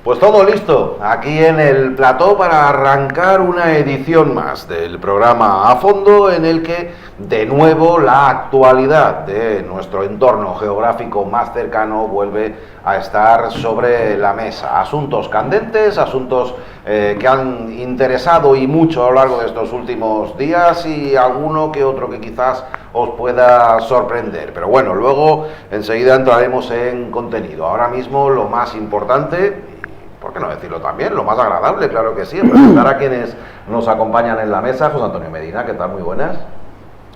Pues todo listo, aquí en el plató para arrancar una edición más del programa A Fondo, en el que de nuevo la actualidad de nuestro entorno geográfico más cercano vuelve a estar sobre la mesa. Asuntos candentes, asuntos que han interesado y mucho a lo largo de estos últimos días, y alguno que otro que quizás os pueda sorprender. Pero bueno, luego enseguida entraremos en contenido. Ahora mismo lo más importante, ¿por qué no decirlo también? Lo más agradable, claro que sí, presentar a quienes nos acompañan en la mesa. José Antonio Medina, ¿qué tal? Muy buenas.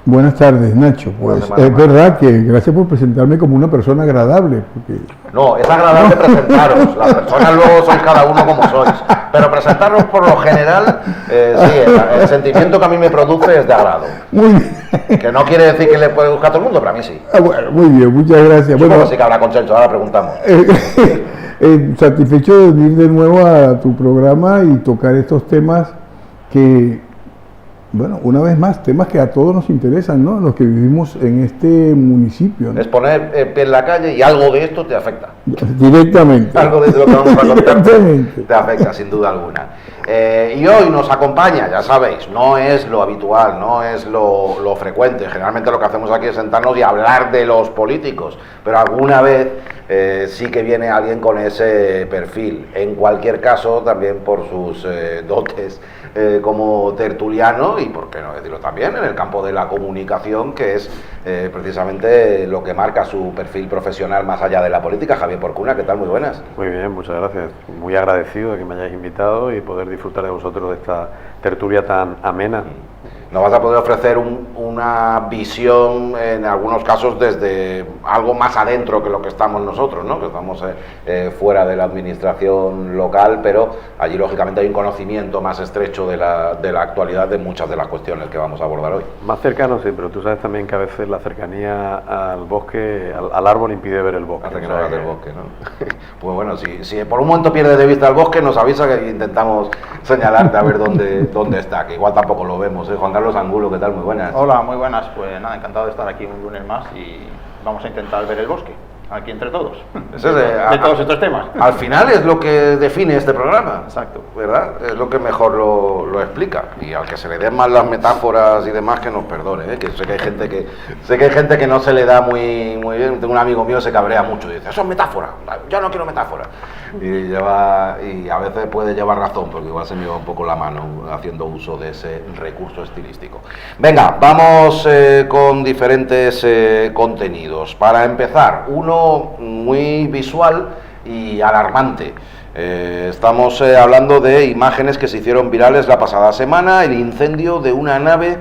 Buenas tardes, Nacho. Pues es verdad que gracias por presentarme como una persona agradable. Porque... No, es agradable presentaros. Las personas luego sois cada uno como sois. Pero presentarnos por lo general, sí, el sentimiento que a mí me produce es de agrado. Muy bien. Que no quiere decir que le puede gustar a todo el mundo, pero a mí sí. Bueno, muy bien, muchas gracias. Bueno, sí que habrá consenso, ahora preguntamos. Satisfecho de venir de nuevo a tu programa y tocar estos temas que, bueno, una vez más, temas que a todos nos interesan, ¿no? Los que vivimos en este municipio, ¿no? Es poner pie en la calle y algo de esto te afecta. Directamente. Algo de lo que vamos a contar te afecta, sin duda alguna. Y hoy nos acompaña, ya sabéis, no es lo habitual, no es lo frecuente. Generalmente lo que hacemos aquí es sentarnos y hablar de los políticos, pero alguna vez sí que viene alguien con ese perfil. En cualquier caso, también por sus dotes como tertuliano, y por qué no decirlo también, en el campo de la comunicación, que es precisamente lo que marca su perfil profesional más allá de la política. Javier Porcuna, ¿qué tal? Muy buenas. Muy bien, muchas gracias. Muy agradecido de que me hayáis invitado y poder disfrutar de vosotros de esta tertulia tan amena. Nos vas a poder ofrecer una visión, en algunos casos, desde algo más adentro que lo que estamos nosotros, ¿no? Que estamos fuera de la administración local, pero allí, lógicamente, hay un conocimiento más estrecho de la actualidad de muchas de las cuestiones que vamos a abordar hoy. Más cercano, sí, pero tú sabes también que a veces la cercanía al bosque, al árbol, impide ver el bosque. Hace que no veas el bosque, ¿no? Pues bueno, si por un momento pierdes de vista el bosque, nos avisa que intentamos señalarte a ver dónde está, que igual tampoco lo vemos, ¿eh? Juan Carlos Angulo, ¿qué tal? Muy buenas. Hola, muy buenas. Pues nada, encantado de estar aquí un lunes más y vamos a intentar ver el bosque, aquí entre todos, de todos estos temas. Al final es lo que define este programa. Exacto. ¿Verdad? Es lo que mejor lo explica. Y al que se le den más las metáforas y demás, que nos perdone, ¿eh? Que sé que hay gente que no se le da muy bien. Tengo un amigo mío que se cabrea mucho y dice, eso es metáfora, yo no quiero metáfora. Y a veces puede llevar razón, porque igual se me va un poco la mano haciendo uso de ese recurso estilístico. Venga, vamos con diferentes contenidos. Para empezar, uno muy visual y alarmante. Estamos hablando de imágenes que se hicieron virales la pasada semana: el incendio de una nave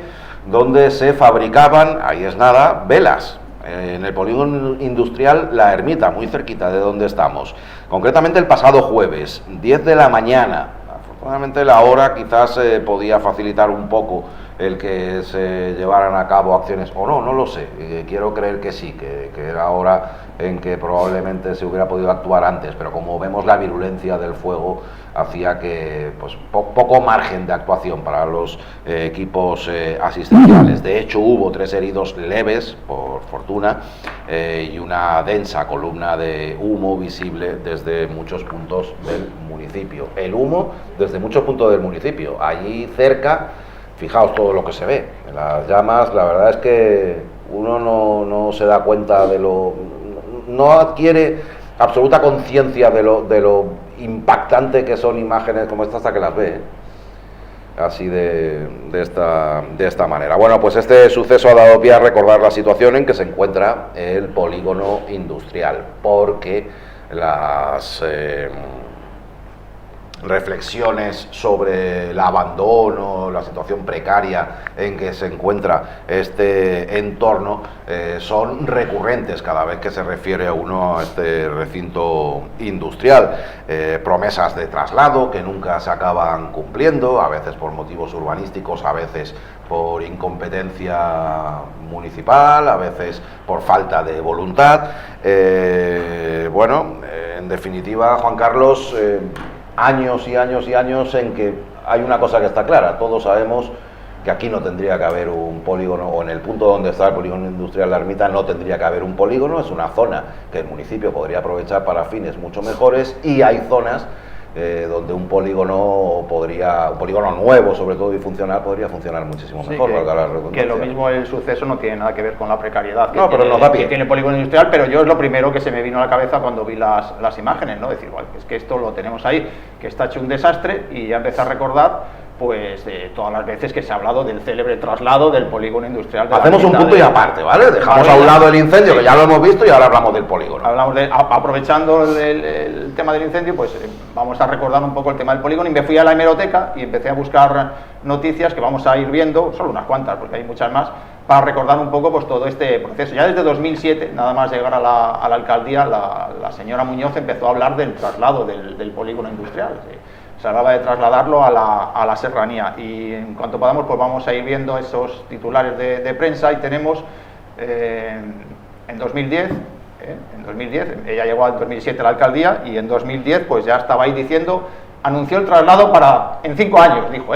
donde se fabricaban, ahí es nada, velas, en el polígono industrial La Ermita, muy cerquita de donde estamos. Concretamente el pasado jueves, 10 de la mañana. Afortunadamente la hora quizás podía facilitar un poco el que se llevaran a cabo acciones, o no lo sé. Quiero creer que sí, que era hora en que probablemente se hubiera podido actuar antes, pero como vemos, la virulencia del fuego hacía que pues poco margen de actuación para los equipos asistenciales. De hecho, hubo 3 heridos leves, por fortuna, y una densa columna de humo visible desde muchos puntos del municipio. El humo desde muchos puntos del municipio. Allí cerca, fijaos todo lo que se ve. Las llamas, la verdad es que uno no se da cuenta no adquiere absoluta conciencia de lo impactante que son imágenes como esta hasta que las ve, así de esta manera. Bueno, pues este suceso ha dado pie a recordar la situación en que se encuentra el polígono industrial, porque las reflexiones sobre el abandono, la situación precaria en que se encuentra este entorno son recurrentes cada vez que se refiere a uno a este recinto industrial. Promesas de traslado que nunca se acaban cumpliendo, a veces por motivos urbanísticos, a veces por incompetencia municipal, a veces por falta de voluntad. En definitiva, Juan Carlos, años y años y años en que hay una cosa que está clara: todos sabemos que aquí no tendría que haber un polígono, o en el punto donde está el polígono industrial La Ermita no tendría que haber un polígono. Es una zona que el municipio podría aprovechar para fines mucho mejores, y hay zonas donde un polígono nuevo, sobre todo, y funcional, podría funcionar muchísimo mejor. Que lo mismo el suceso no tiene nada que ver con la precariedad que tiene el polígono industrial, pero yo es lo primero que se me vino a la cabeza cuando vi las imágenes, ¿no? Decir, bueno, es que esto lo tenemos ahí, que está hecho un desastre, y ya empecé a recordar pues de todas las veces que se ha hablado del célebre traslado del polígono industrial. Hacemos un punto y aparte, ¿vale? Dejamos a un lado el incendio, que ya lo hemos visto, y ahora hablamos del polígono. Aprovechando el tema del incendio, pues vamos a recordar un poco el tema del polígono, y me fui a la hemeroteca y empecé a buscar noticias que vamos a ir viendo, solo unas cuantas, porque hay muchas más, para recordar un poco pues todo este proceso. Ya desde 2007, nada más llegar a la alcaldía, la señora Muñoz empezó a hablar del traslado del polígono industrial. Se hablaba de trasladarlo a la serranía, y en cuanto podamos pues vamos a ir viendo esos titulares de prensa. Y tenemos en 2010, ella llegó en 2007 a la alcaldía, y en 2010 pues ya estaba ahí diciendo, anunció el traslado en 5 años, dijo,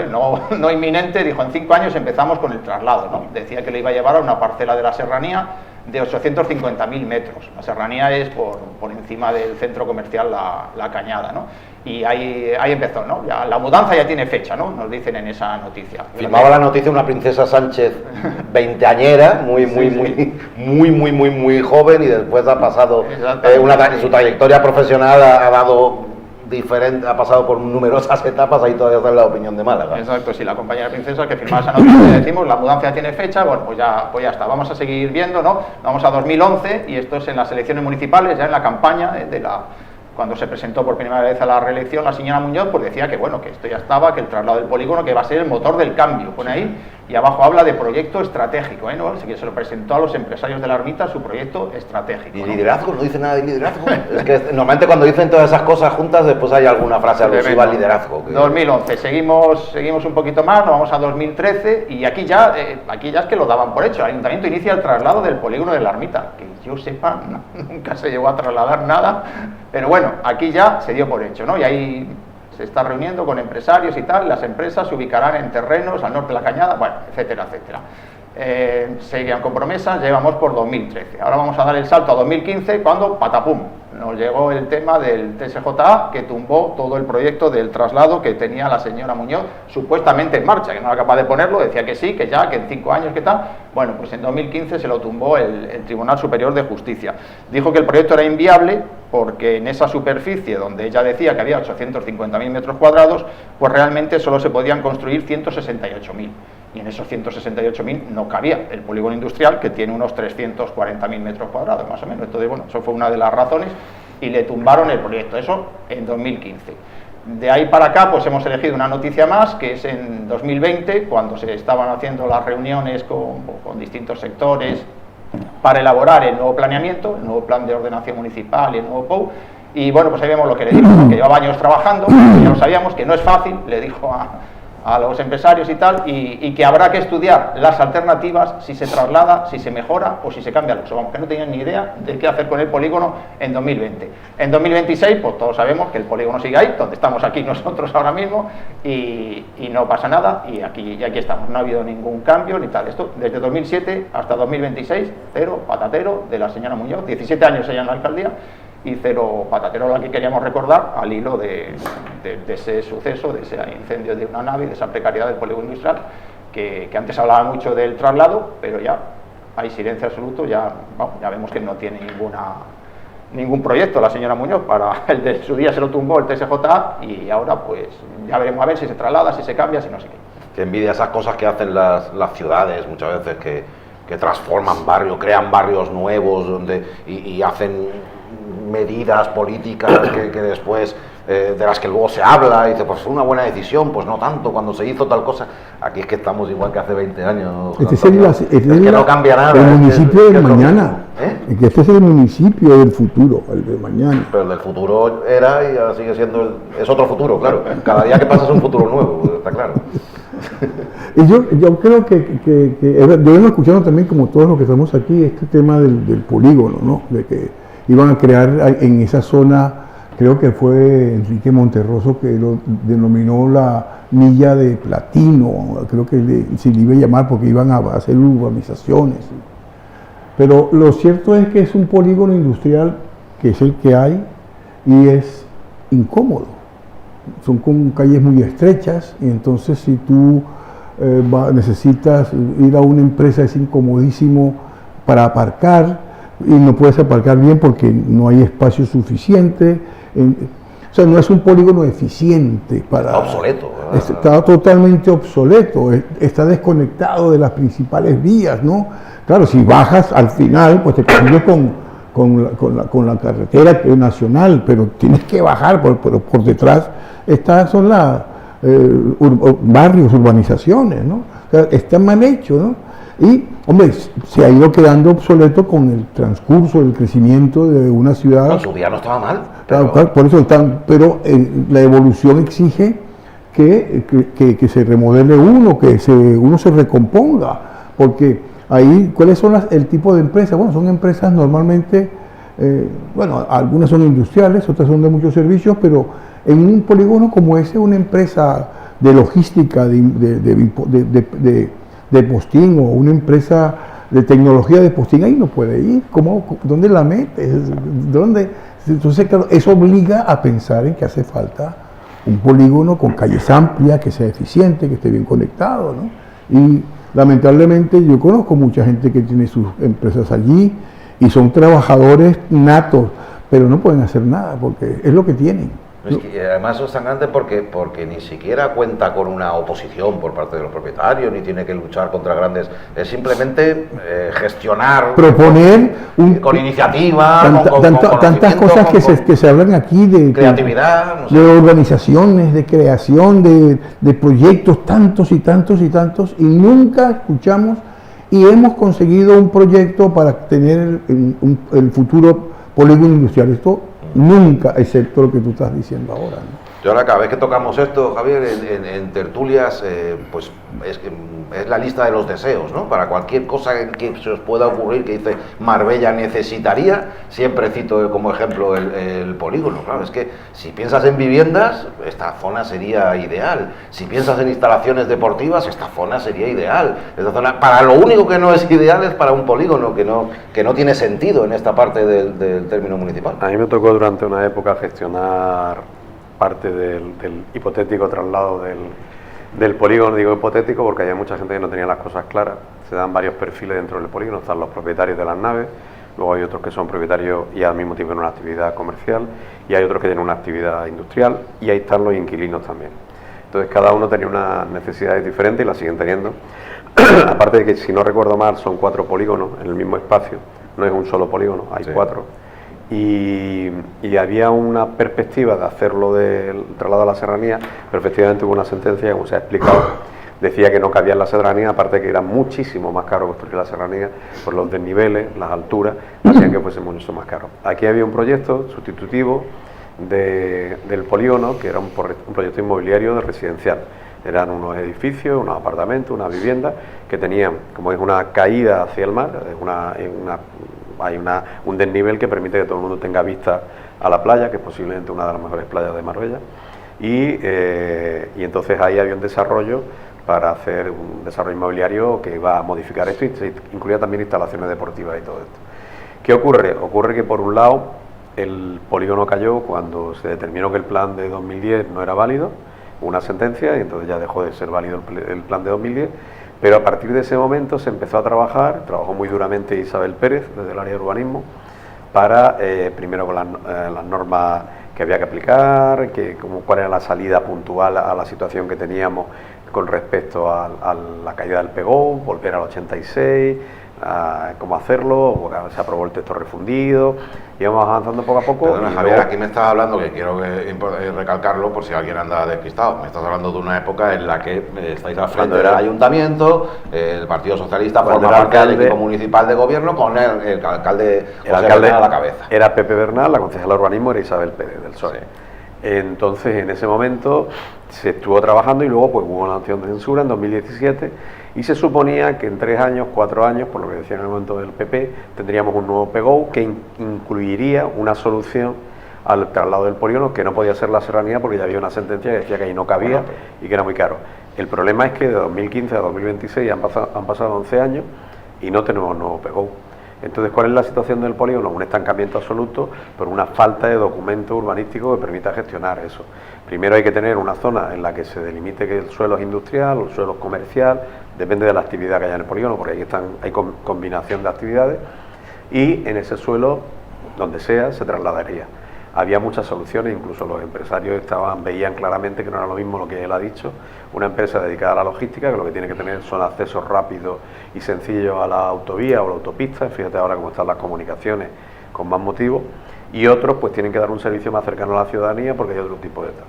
no inminente, dijo en 5 años empezamos con el traslado, ¿no? Decía que le iba a llevar a una parcela de la serranía de 850.000 metros. La serranía es por encima del centro comercial La Cañada, ¿no? Y ahí empezó, ¿no? Ya, la mudanza ya tiene fecha, ¿no? Nos dicen en esa noticia. Firmaba la noticia una princesa Sánchez veinteañera, muy joven, y después ha pasado su trayectoria profesional ha pasado por numerosas etapas, ahí todavía está en la opinión de Málaga. Exacto, sí, la compañera princesa que firmaba esa noticia, le decimos, la mudanza ya tiene fecha, bueno, pues ya está, vamos a seguir viendo, ¿no? Vamos a 2011, y esto es en las elecciones municipales, ya en la campaña cuando se presentó por primera vez a la reelección, la señora Muñoz pues decía que bueno, que esto ya estaba, que el traslado del polígono, que va a ser el motor del cambio, pone ahí, y abajo habla de proyecto estratégico, ¿no? Así que se lo presentó a los empresarios de la ermita, su proyecto estratégico. ¿Y liderazgo? No dice nada de liderazgo. Es que normalmente cuando dicen todas esas cosas juntas, después hay alguna frase alusiva al liderazgo. 2011, seguimos un poquito más, nos vamos a 2013, y aquí ya es que lo daban por hecho. El ayuntamiento inicia el traslado del polígono de la ermita, que yo sepa, nunca se llegó a trasladar nada, pero bueno, aquí ya se dio por hecho, ¿no? Y ahí se está reuniendo con empresarios y tal, las empresas se ubicarán en terrenos al norte de la Cañada, bueno, etcétera, etcétera. Seguían con promesas, llevamos por 2013. Ahora vamos a dar el salto a 2015, cuando, patapum, nos llegó el tema del TSJA, que tumbó todo el proyecto del traslado que tenía la señora Muñoz supuestamente en marcha, que no era capaz de ponerlo, decía que sí, que ya, que en 5 años, que tal. Bueno, pues en 2015 se lo tumbó el Tribunal Superior de Justicia. Dijo que el proyecto era inviable porque en esa superficie donde ella decía que había 850.000 metros cuadrados, pues realmente solo se podían construir 168.000. Y en esos 168.000 no cabía el polígono industrial, que tiene unos 340.000 metros cuadrados, más o menos. Entonces, bueno, eso fue una de las razones, y le tumbaron el proyecto, eso en 2015. De ahí para acá, pues hemos elegido una noticia más, que es en 2020, cuando se estaban haciendo las reuniones con distintos sectores para elaborar el nuevo planeamiento, el nuevo plan de ordenación municipal y el nuevo POU. Y bueno, pues ahí vemos lo que le dijo, que llevaba años trabajando, ya lo sabíamos, que no es fácil, le dijo a los empresarios y tal, y que habrá que estudiar las alternativas, si se traslada, si se mejora o si se cambia el uso. Vamos, que no tenían ni idea de qué hacer con el polígono en 2020. En 2026, pues todos sabemos que el polígono sigue ahí, donde estamos aquí nosotros ahora mismo, y no pasa nada, y aquí estamos. No ha habido ningún cambio ni tal. Esto desde 2007 hasta 2026, cero patatero de la señora Muñoz, 17 años ella en la alcaldía, y cero patatero, la que queríamos recordar al hilo de ese suceso, de ese incendio de una nave, de esa precariedad del polígono industrial, que antes hablaba mucho del traslado, pero ya hay silencio absoluto, ya vemos que no tiene ningún proyecto la señora Muñoz. Para el de su día se lo tumbó el TSJA, y ahora pues ya veremos a ver si se traslada, si se cambia, si no sé qué. Que envidia esas cosas que hacen las ciudades muchas veces, que transforman barrios, crean barrios nuevos y hacen medidas políticas que después de las que luego se habla y dice, pues fue una buena decisión, pues no tanto cuando se hizo tal cosa. Aquí es que estamos igual que hace 20 años. Que no cambia nada. El municipio del mañana. Que este es el municipio del futuro, el de mañana. Pero el del futuro era y ahora sigue siendo es otro futuro, claro. Cada día que pasa es un futuro nuevo, está claro. Y yo creo que debemos escuchar también, como todos los que estamos aquí, este tema del polígono, ¿no? De que iban a crear en esa zona, creo que fue Enrique Monterroso que lo denominó la milla de platino, creo que se le iba a llamar, porque iban a hacer urbanizaciones. Pero lo cierto es que es un polígono industrial, que es el que hay, y es incómodo. son con calles muy estrechas, y entonces si tú necesitas ir a una empresa es incomodísimo para aparcar, y no puedes aparcar bien porque no hay espacio suficiente. O sea, no es un polígono eficiente para... Está obsoleto. Está totalmente obsoleto, está desconectado de las principales vías, ¿no? Claro, si bajas al final, pues te consigues con la carretera nacional, pero tienes que bajar, pero por detrás son las barrios, urbanizaciones, ¿no? O sea, está mal hecho, ¿no? Y, hombre, se ha ido quedando obsoleto con el transcurso, el crecimiento de una ciudad. No, su día no estaba mal. Pero... Claro, por eso pero la evolución exige que se remodele uno, uno se recomponga, porque ahí, ¿cuáles son el tipo de empresas? Bueno, son empresas normalmente, bueno, algunas son industriales, otras son de muchos servicios, pero en un polígono como ese, una empresa de logística, de postín, o una empresa de tecnología de postín, ahí no puede ir. ¿Dónde la metes? Entonces, claro, eso obliga a pensar en que hace falta un polígono con calles amplias, que sea eficiente, que esté bien conectado, ¿no? Y lamentablemente yo conozco mucha gente que tiene sus empresas allí y son trabajadores natos, pero no pueden hacer nada porque es lo que tienen. Es que además eso es tan grande porque ni siquiera cuenta con una oposición por parte de los propietarios, ni tiene que luchar contra grandes... Es simplemente gestionar... Proponer... con iniciativa, tantas cosas que se hablan aquí de... Creatividad, no sé. De organizaciones, de creación, de proyectos, tantos y tantos y tantos, y nunca escuchamos y hemos conseguido un proyecto para tener el futuro polígono industrial. Esto nunca, excepto lo que tú estás diciendo ahora, ¿no? Yo ahora cada vez que tocamos esto, Javier, en tertulias, pues es la lista de los deseos, ¿no? Para cualquier cosa que se os pueda ocurrir que dice Marbella necesitaría, siempre cito como ejemplo el polígono. Claro, es que si piensas en viviendas, esta zona sería ideal. Si piensas en instalaciones deportivas, esta zona sería ideal. Esta zona, para lo único que no es ideal es para un polígono, que no tiene sentido en esta parte del término municipal. A mí me tocó durante una época gestionar parte del hipotético traslado del polígono. Digo hipotético porque había mucha gente que no tenía las cosas claras. Se dan varios perfiles dentro del polígono, están los propietarios de las naves, luego hay otros que son propietarios y al mismo tiempo tienen una actividad comercial, y hay otros que tienen una actividad industrial, y ahí están los inquilinos también. Entonces cada uno tenía unas necesidades diferentes y las siguen teniendo. Aparte de que, si no recuerdo mal, son 4 polígonos en el mismo espacio, no es un solo polígono, hay 4. Y había una perspectiva de hacerlo del traslado a la serranía, pero efectivamente hubo una sentencia que, como se ha explicado, decía que no cabía en la serranía, aparte de que era muchísimo más caro construir la serranía por los desniveles, las alturas, hacían que fuese mucho más caro. Aquí había un proyecto sustitutivo del polígono, que era un proyecto inmobiliario de residencial. Eran unos edificios, unos apartamentos, una vivienda que tenían, como es una caída hacia el mar, hay un desnivel que permite que todo el mundo tenga vista a la playa, que es posiblemente una de las mejores playas de Marbella, y entonces ahí había un desarrollo para hacer un desarrollo inmobiliario que iba a modificar esto, y se incluía también instalaciones deportivas y todo esto. ¿Qué ocurre? Ocurre que por un lado el polígono cayó cuando se determinó que el plan de 2010 no era válido, una sentencia, y entonces ya dejó de ser válido el plan de 2010. Pero a partir de ese momento se empezó a trabajó muy duramente Isabel Pérez desde el área de urbanismo, para primero con las normas que había que aplicar, cuál era la salida puntual a la situación que teníamos con respecto a la caída del PEGO, volver al 86, cómo hacerlo, se aprobó el texto refundido, íbamos avanzando poco a poco. Perdona, Javier, aquí me estás hablando, que quiero recalcarlo por si alguien anda despistado, me estás hablando de una época en la que estáis al frente del ayuntamiento, el Partido Socialista forma parte del equipo municipal de gobierno con el alcalde Bernal a la cabeza. Era Pepe Bernal, la concejala de urbanismo era Isabel Pérez del PSOE. Sí. Entonces, en ese momento se estuvo trabajando y luego pues hubo una moción de censura en 2017 y se suponía que en 3 años, 4 años, por lo que decía en el momento del PP, tendríamos un nuevo PEGO que incluiría una solución al traslado del polígono, que no podía ser la serranía porque ya había una sentencia que decía que ahí no cabía y que era muy caro. El problema es que de 2015 a 2026 han pasado 11 años y no tenemos nuevo PEGO. Entonces, ¿cuál es la situación del polígono? Un estancamiento absoluto por una falta de documento urbanístico que permita gestionar eso. Primero hay que tener una zona en la que se delimite que el suelo es industrial o el suelo es comercial, depende de la actividad que haya en el polígono, porque ahí hay combinación de actividades, y en ese suelo, donde sea, se trasladaría. Había muchas soluciones, incluso los empresarios veían claramente que no era lo mismo lo que él ha dicho, una empresa dedicada a la logística, que lo que tiene que tener son accesos rápidos y sencillos a la autovía o la autopista, fíjate ahora cómo están las comunicaciones con más motivo, y otros pues tienen que dar un servicio más cercano a la ciudadanía porque hay otro tipo de tal.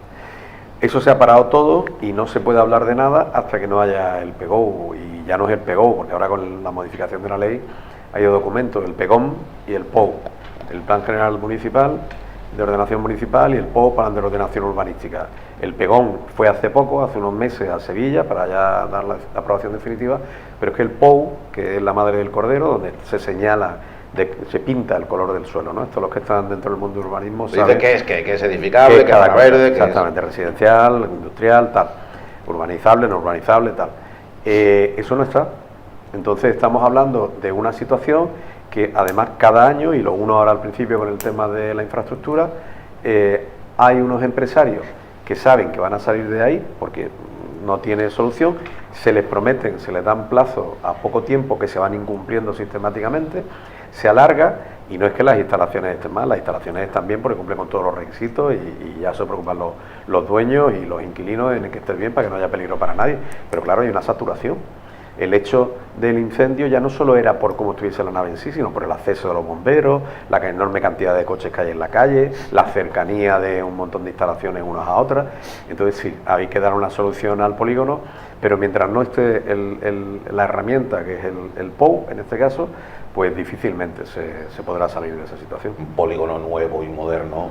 Eso se ha parado todo y no se puede hablar de nada hasta que no haya el PGO, y ya no es el PGO, porque ahora con la modificación de la ley hay dos documentos, el PEGOM y el POU, el Plan General Municipal de Ordenación Municipal y el POU para la ordenación urbanística. El PEGOM fue hace poco, hace unos meses, a Sevilla para ya dar la aprobación definitiva, pero es que el POU, que es la madre del cordero, donde se señala, se pinta el color del suelo, ¿no? Estos los que están dentro del mundo del urbanismo saben que es edificable, que es zona verde, exactamente, que es residencial, industrial, tal, urbanizable, no urbanizable, tal. Eso no está. Entonces estamos hablando de una situación que además cada año, y lo uno ahora al principio con el tema de la infraestructura, hay unos empresarios que saben que van a salir de ahí porque no tiene solución, se les prometen, se les dan plazos a poco tiempo que se van incumpliendo sistemáticamente, se alarga, y no es que las instalaciones estén mal, las instalaciones están bien porque cumplen con todos los requisitos y ya se preocupan los dueños y los inquilinos en que esté bien para que no haya peligro para nadie, pero claro, hay una saturación. El hecho del incendio ya no solo era por cómo estuviese la nave en sí, sino por el acceso de los bomberos, la enorme cantidad de coches que hay en la calle, la cercanía de un montón de instalaciones unas a otras. Entonces sí, hay que dar una solución al polígono, pero mientras no esté la herramienta, que es el POU en este caso, pues difícilmente se podrá salir de esa situación. Un polígono nuevo y moderno,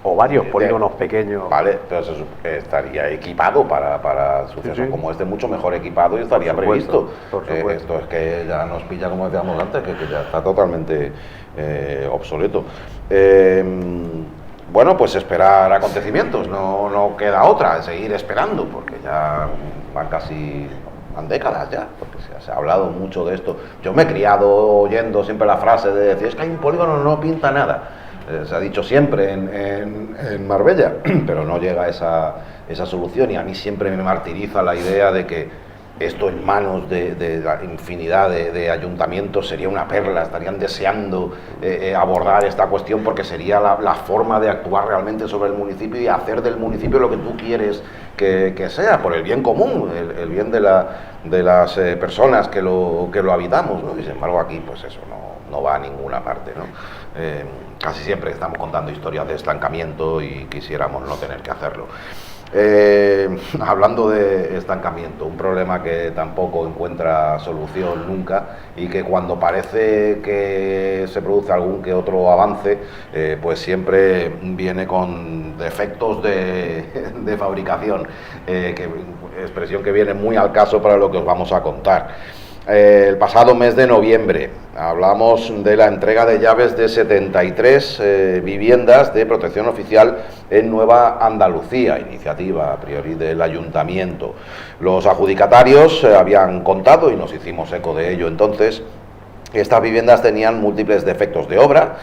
o varios polígonos pequeños. Vale, pero estaría equipado para sucesos como este, mucho mejor equipado, y estaría previsto. Por supuesto. Esto es que ya nos pilla, como decíamos antes, que ya está totalmente obsoleto. Bueno, pues esperar acontecimientos, no queda otra, seguir esperando, porque ya van décadas ya, porque se ha hablado mucho de esto. Yo me he criado oyendo siempre la frase de decir, es que hay un polígono, no pinta nada. Se ha dicho siempre en Marbella, pero no llega esa solución, y a mí siempre me martiriza la idea de que esto en manos de la infinidad de ayuntamientos sería una perla, estarían deseando abordar esta cuestión porque sería la forma de actuar realmente sobre el municipio y hacer del municipio lo que tú quieres que sea, por el bien común, el bien de las personas que lo habitamos, ¿no? Y sin embargo aquí pues eso no va a ninguna parte, ¿no? Casi siempre estamos contando historias de estancamiento y quisiéramos no tener que hacerlo. Hablando de estancamiento, un problema que tampoco encuentra solución nunca, y que cuando parece que se produce algún que otro avance, pues siempre viene con defectos de fabricación, expresión que viene muy al caso para lo que os vamos a contar. El pasado mes de noviembre hablamos de la entrega de llaves de 73 viviendas de protección oficial en Nueva Andalucía, iniciativa a priori del ayuntamiento. Los adjudicatarios habían contado, y nos hicimos eco de ello entonces, que estas viviendas tenían múltiples defectos de obra,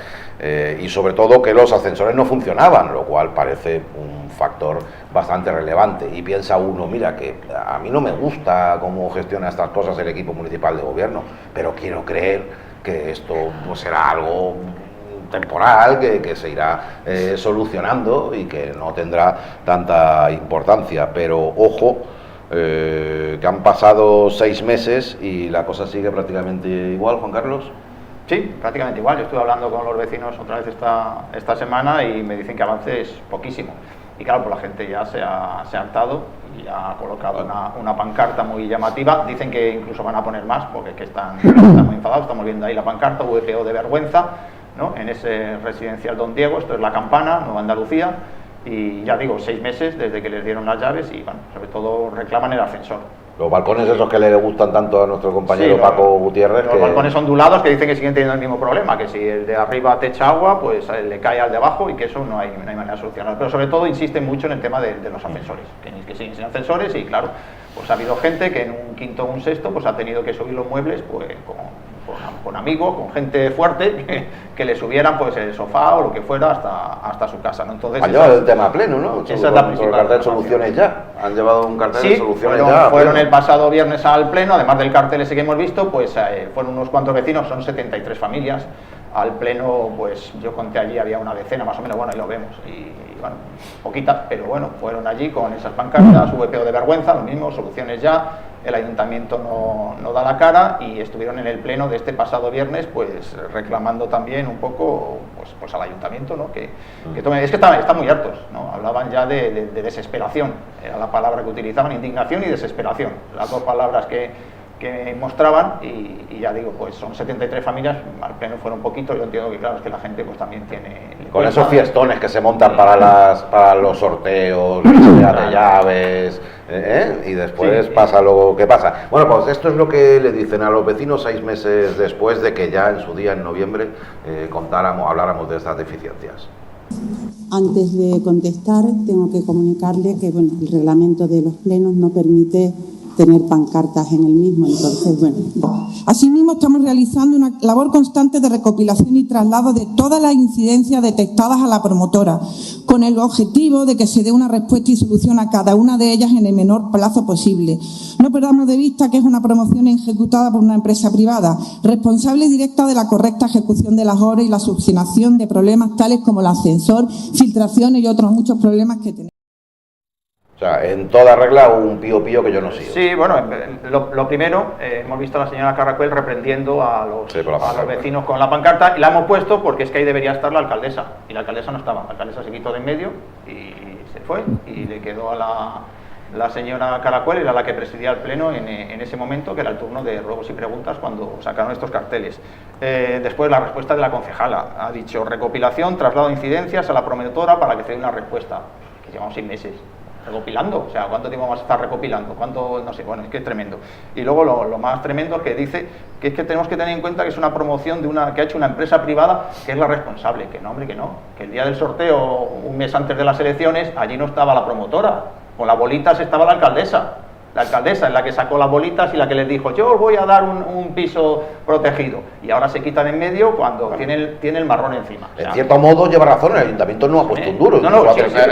y sobre todo que los ascensores no funcionaban, lo cual parece un factor bastante relevante. Y piensa uno, mira, que a mí no me gusta cómo gestiona estas cosas el equipo municipal de gobierno, pero quiero creer que esto pues será algo temporal, que se irá solucionando y que no tendrá tanta importancia. Pero ojo, que han pasado 6 meses y la cosa sigue prácticamente igual, Juan Carlos. Sí, prácticamente igual. Yo estuve hablando con los vecinos otra vez esta semana y me dicen que avance es poquísimo. Y claro, pues la gente ya se ha hartado y ha colocado una pancarta muy llamativa. Dicen que incluso van a poner más porque que están muy enfadados. Estamos viendo ahí la pancarta, VPO de vergüenza, ¿no? En ese residencial Don Diego, esto es La Campana, Nueva Andalucía. Y ya digo, 6 meses desde que les dieron las llaves y, bueno, sobre todo reclaman el ascensor. Los balcones esos que le gustan tanto a nuestro compañero Paco Gutiérrez. Los balcones ondulados que dicen que siguen teniendo el mismo problema, que si el de arriba te echa agua, pues le cae al de abajo y que eso no hay manera de solucionar. Pero sobre todo insisten mucho en el tema de los ascensores, que siguen sin ascensores, y claro, pues ha habido gente que en un quinto o un sexto pues ha tenido que subir los muebles pues con amigos, con gente fuerte, que le subieran pues el sofá o lo que fuera hasta su casa, ¿no? Entonces, han llevado el tema pleno, ¿no? Esa es la principal. Con el cartel de soluciones ya. Han llevado un cartel de soluciones fueron el pasado viernes al pleno, además del cartel ese que hemos visto, pues fueron unos cuantos vecinos, son 73 familias. Al pleno, pues yo conté allí, había una decena más o menos, bueno, ahí lo vemos, y bueno, poquitas, pero bueno, fueron allí con esas pancartas, VPO de vergüenza, lo mismo, soluciones ya, el ayuntamiento no da la cara, y estuvieron en el pleno de este pasado viernes, pues reclamando también un poco, pues al ayuntamiento, ¿no? Que tome, es que están muy hartos, ¿no? Hablaban ya de desesperación, era la palabra que utilizaban, indignación y desesperación, las dos palabras que mostraban, y ya digo, pues son 73 familias, al pleno fueron poquitos, yo entiendo que claro, es que la gente pues también tiene... Con esos fiestones que se montan para los sorteos, de llaves, y después pasa lo que pasa. Bueno, pues esto es lo que le dicen a los vecinos 6 meses después de que ya en su día, en noviembre, habláramos de estas deficiencias. Antes de contestar, tengo que comunicarle que bueno, el reglamento de los plenos no permite tener pancartas en el mismo, entonces bueno. Asimismo, estamos realizando una labor constante de recopilación y traslado de todas las incidencias detectadas a la promotora, con el objetivo de que se dé una respuesta y solución a cada una de ellas en el menor plazo posible. No perdamos de vista que es una promoción ejecutada por una empresa privada, responsable directa de la correcta ejecución de las obras y la subsanación de problemas tales como el ascensor, filtraciones y otros muchos problemas que tenemos. O sea, en toda regla un pío que yo no sigo. Sí, bueno, lo primero, hemos visto a la señora Caracuel reprendiendo a los vecinos con la pancarta, y la hemos puesto porque es que ahí debería estar la alcaldesa, y la alcaldesa no estaba, la alcaldesa se quitó de en medio y se fue, y le quedó a la señora Caracuel, era la que presidía el pleno en ese momento, que era el turno de ruegos y preguntas cuando sacaron estos carteles. Después la respuesta de la concejala, ha dicho recopilación, traslado de incidencias a la promotora para que se dé una respuesta, que llevamos 6 meses. Recopilando, o sea, ¿cuánto tiempo vamos a estar recopilando? ¿Cuánto? No sé, bueno, es que es tremendo. Y luego lo más tremendo es que dice que es que tenemos que tener en cuenta que es una promoción que ha hecho una empresa privada que es la responsable, que no, hombre, que el día del sorteo, un mes antes de las elecciones, allí no estaba la promotora, con las bolitas estaba la alcaldesa. La alcaldesa es la que sacó las bolitas y la que les dijo, yo os voy a dar un piso protegido. Y ahora se quitan en medio cuando tiene el marrón encima. O sea, en cierto modo lleva razón, el ayuntamiento no ha puesto un duro,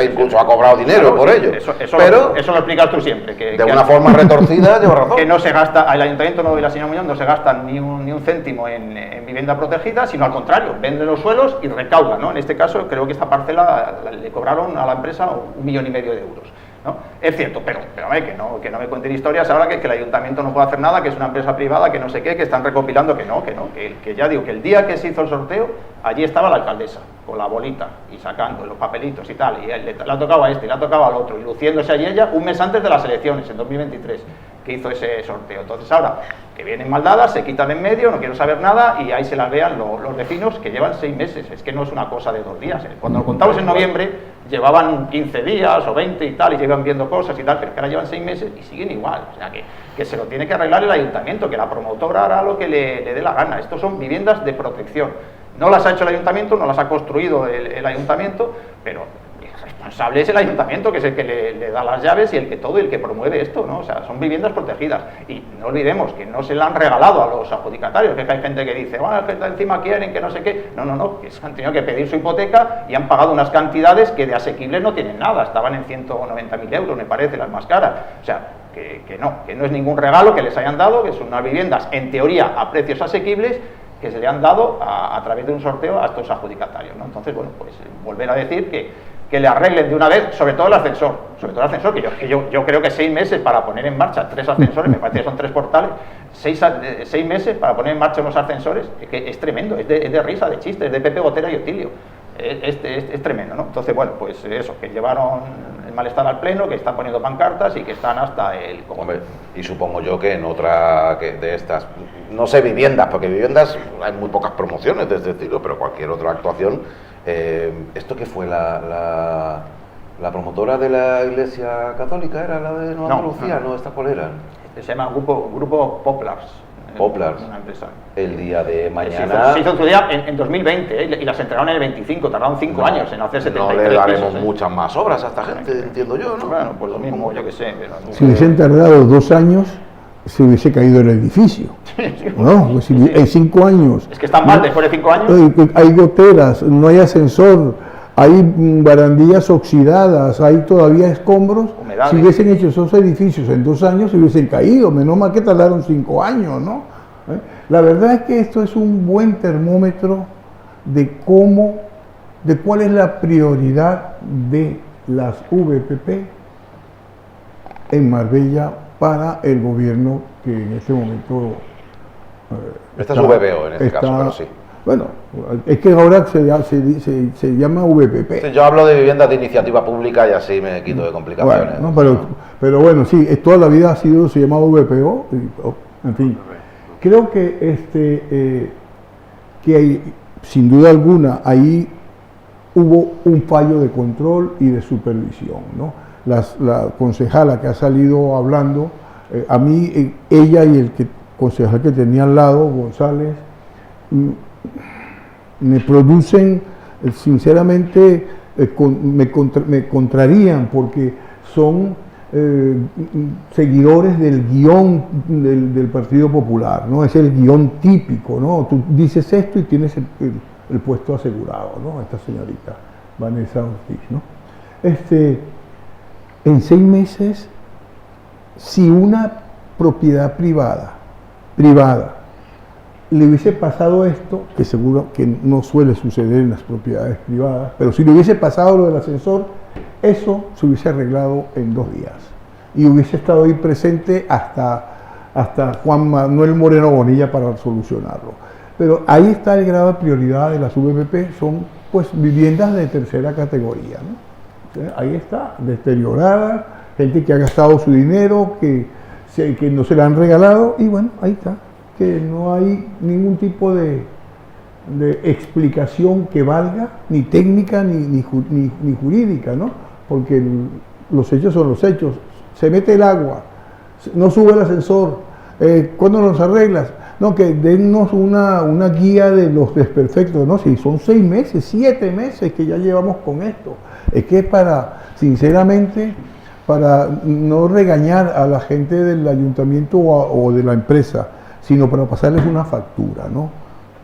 incluso ha cobrado dinero por ello. Eso lo explicas tú siempre. De una forma retorcida lleva razón. Que no se gasta, el ayuntamiento y la señora Muñoz no se gastan ni un céntimo en vivienda protegida, sino al contrario, venden los suelos y recaudan, ¿no? En este caso creo que esta parcela le cobraron a la empresa 1,5 millones de euros. ¿No? Es cierto, pero que no me cuenten historias ahora que el ayuntamiento no puede hacer nada, que es una empresa privada, que no sé qué, que están recopilando, que ya digo, que el día que se hizo el sorteo, allí estaba la alcaldesa, con la bolita, y sacando los papelitos y tal, y le ha tocado a este, y le ha tocado al otro, y luciéndose allí ella un mes antes de las elecciones, en 2023, que hizo ese sorteo. Entonces ahora, que vienen mal dadas, se quitan en medio, no quiero saber nada, y ahí se las vean los vecinos que llevan 6 meses, es que no es una cosa de 2 días, cuando lo contamos en noviembre, llevaban 15 días o 20 y tal, y llevan viendo cosas y tal, pero que ahora llevan 6 meses y siguen igual. O sea, que se lo tiene que arreglar el ayuntamiento, que la promotora hará lo que le dé la gana. Estos son viviendas de protección. No las ha hecho el ayuntamiento, no las ha construido el ayuntamiento, pero el responsable es el ayuntamiento, que es el que le da las llaves y el que promueve esto, ¿no? O sea, son viviendas protegidas. Y no olvidemos que no se la han regalado a los adjudicatarios, que hay gente que dice, bueno, que encima quieren, que no sé qué. No, que han tenido que pedir su hipoteca y han pagado unas cantidades que de asequibles no tienen nada. Estaban en 190.000 euros, me parece, las más caras. O sea, que no es ningún regalo que les hayan dado, que son unas viviendas, en teoría, a precios asequibles, que se le han dado a través de un sorteo a estos adjudicatarios, ¿no? Entonces, bueno, pues volver a decir que le arreglen de una vez, sobre todo el ascensor, que yo creo que 6 meses para poner en marcha 3 ascensores, me parece que son 3 portales, 6 meses para poner en marcha unos ascensores, que es tremendo, es de risa, de chiste, es de Pepe Gotera y Otilio. Es tremendo, ¿no? Entonces, bueno, pues eso, que llevaron el malestar al pleno, que están poniendo pancartas y que están hasta el... Hombre, y supongo yo que en otra de estas, no sé, viviendas, porque viviendas hay muy pocas promociones de este estilo, pero cualquier otra actuación, ¿esto qué fue? ¿La promotora de la Iglesia Católica era la de Nueva Andalucía? No, ¿esta cuál era? Se llama Grupo Poplars. Poplars, una empresa. El día de mañana... Se hizo en su día en 2020, y las entregaron en el 25, tardaron 5 años en hacer 73 No le daremos pisos, muchas más obras a esta gente, entiendo yo, ¿no? Bueno, pues lo mismo, yo que sé. Pero... Si les han tardado 2 años, se hubiese caído el edificio. ¿No? Pues si en 5 años... Es que están mal después de 5 años. Hay goteras, no hay ascensor, hay barandillas oxidadas, hay todavía escombros. Humedades. Si hubiesen hecho esos edificios en 2 años, se hubiesen caído, menos mal que tardaron 5 años, ¿no? La verdad es que esto es un buen termómetro de cuál es la prioridad de las VPP en Marbella para el gobierno que en este momento Esta es VPO en este caso, pero sí. Bueno, es que ahora se llama VPP. Sí, yo hablo de viviendas de iniciativa pública y así me quito de complicaciones. Bueno, ¿no? pero bueno, sí, toda la vida se llamado VPO, en fin. Creo que sin duda alguna ahí hubo un fallo de control y de supervisión, ¿no? La concejala que ha salido hablando, a mí, ella y el concejal que tenía al lado, González, me producen, sinceramente, me contrarían porque son seguidores del guión del Partido Popular, ¿no? Es el guión típico, ¿no? Tú dices esto y tienes el puesto asegurado, ¿no? Esta señorita, Vanessa Ortiz, ¿no? En 6 meses, si una propiedad privada le hubiese pasado esto, que seguro que no suele suceder en las propiedades privadas, pero si le hubiese pasado lo del ascensor, eso se hubiese arreglado en 2 días y hubiese estado ahí presente hasta Juan Manuel Moreno Bonilla para solucionarlo. Pero ahí está el grado de prioridad de las VPP, son pues viviendas de tercera categoría, ¿no? Ahí está, deterioradas, gente que ha gastado su dinero, que no se la han regalado, y bueno, ahí está, que no hay ningún tipo de explicación que valga, ni técnica ni jurídica, ¿no? Porque los hechos son los hechos. Se mete el agua, no sube el ascensor, ¿cuándo los arreglas? No, que dennos una guía de los desperfectos, ¿no? Si son 6 meses, 7 meses que ya llevamos con esto. Es que sinceramente, para no regañar a la gente del ayuntamiento o de la empresa, sino para pasarles una factura, ¿no?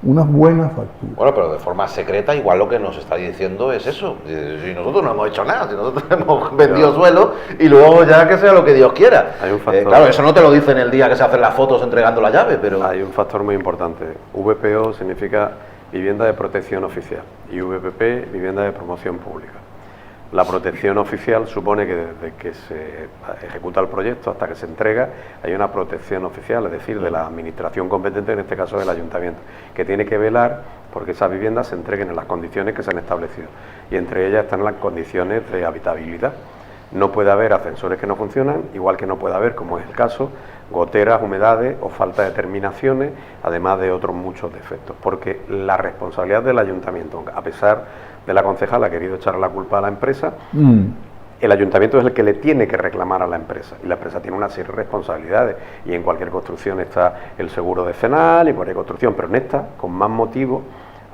Una buena factura. Bueno, pero de forma secreta, igual lo que nos está diciendo es eso. Si nosotros no hemos hecho nada, si nosotros hemos vendido suelo y luego ya que sea lo que Dios quiera. Hay un factor, claro, eso no te lo dicen el día que se hacen las fotos entregando la llave, pero... Hay un factor muy importante. VPO significa vivienda de protección oficial y VPP, vivienda de promoción pública. La protección oficial supone que desde que se ejecuta el proyecto hasta que se entrega hay una protección oficial, es decir, de la administración competente, en este caso del ayuntamiento, que tiene que velar porque esas viviendas se entreguen en las condiciones que se han establecido, y entre ellas están las condiciones de habitabilidad. No puede haber ascensores que no funcionan, igual que no puede haber, como es el caso, goteras, humedades o falta de terminaciones, además de otros muchos defectos, porque la responsabilidad del ayuntamiento, a pesar de la concejala ha querido echar la culpa a la empresa, el ayuntamiento es el que le tiene que reclamar a la empresa, y la empresa tiene una serie de responsabilidades, y en cualquier construcción está el seguro decenal, y cualquier construcción, pero en esta, con más motivo,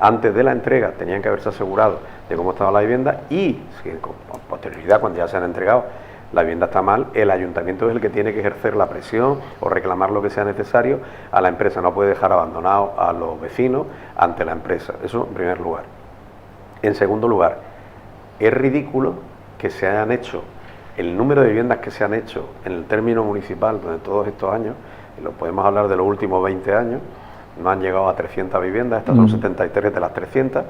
antes de la entrega tenían que haberse asegurado de cómo estaba la vivienda, y si con posterioridad, cuando ya se han entregado, la vivienda está mal, el ayuntamiento es el que tiene que ejercer la presión o reclamar lo que sea necesario a la empresa. No puede dejar abandonado a los vecinos ante la empresa. Eso en primer lugar. En segundo lugar, es ridículo que se hayan hecho el número de viviendas que se han hecho en el término municipal durante todos estos años, y lo podemos hablar de los últimos 20 años, no han llegado a 300 viviendas, estas son 73 de las 300,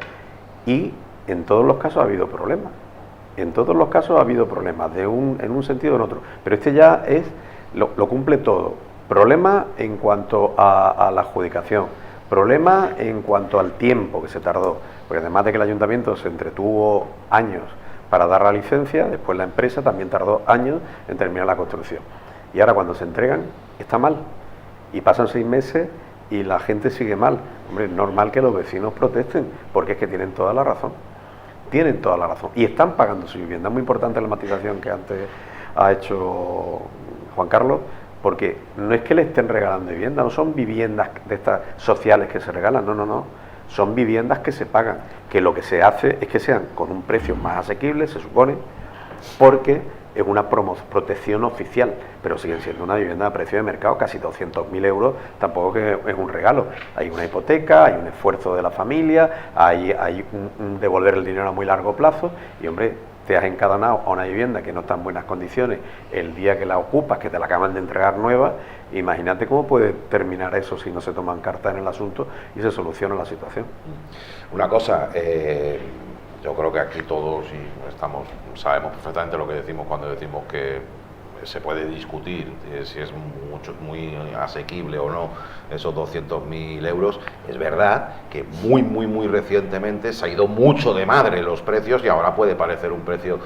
y en todos los casos ha habido problemas. En todos los casos ha habido problemas, en un sentido o en otro, pero este ya lo cumple todo. Problema en cuanto a la adjudicación, problema en cuanto al tiempo que se tardó, porque además de que el ayuntamiento se entretuvo años para dar la licencia, después la empresa también tardó años en terminar la construcción. Y ahora cuando se entregan, está mal, y pasan 6 meses y la gente sigue mal. Hombre, es normal que los vecinos protesten, porque es que tienen toda la razón. Tienen toda la razón y están pagando su vivienda. Es muy importante la matización que antes ha hecho Juan Carlos, porque no es que le estén regalando vivienda, no son viviendas de estas sociales que se regalan, no, son viviendas que se pagan, que lo que se hace es que sean con un precio más asequible, se supone, porque es una protección oficial, pero siguen siendo una vivienda a precio de mercado, casi 200.000 euros, tampoco que es un regalo. Hay una hipoteca, hay un esfuerzo de la familia, hay un devolver el dinero a muy largo plazo y, hombre, te has encadenado a una vivienda que no está en buenas condiciones el día que la ocupas, que te la acaban de entregar nueva. Imagínate cómo puede terminar eso si no se toman cartas en el asunto y se soluciona la situación. Una cosa, yo creo que aquí todos sabemos perfectamente lo que decimos cuando decimos que se puede discutir si es muy asequible o no esos 200.000 euros. Es verdad que muy recientemente se ha ido mucho de madre los precios y ahora puede parecer un precio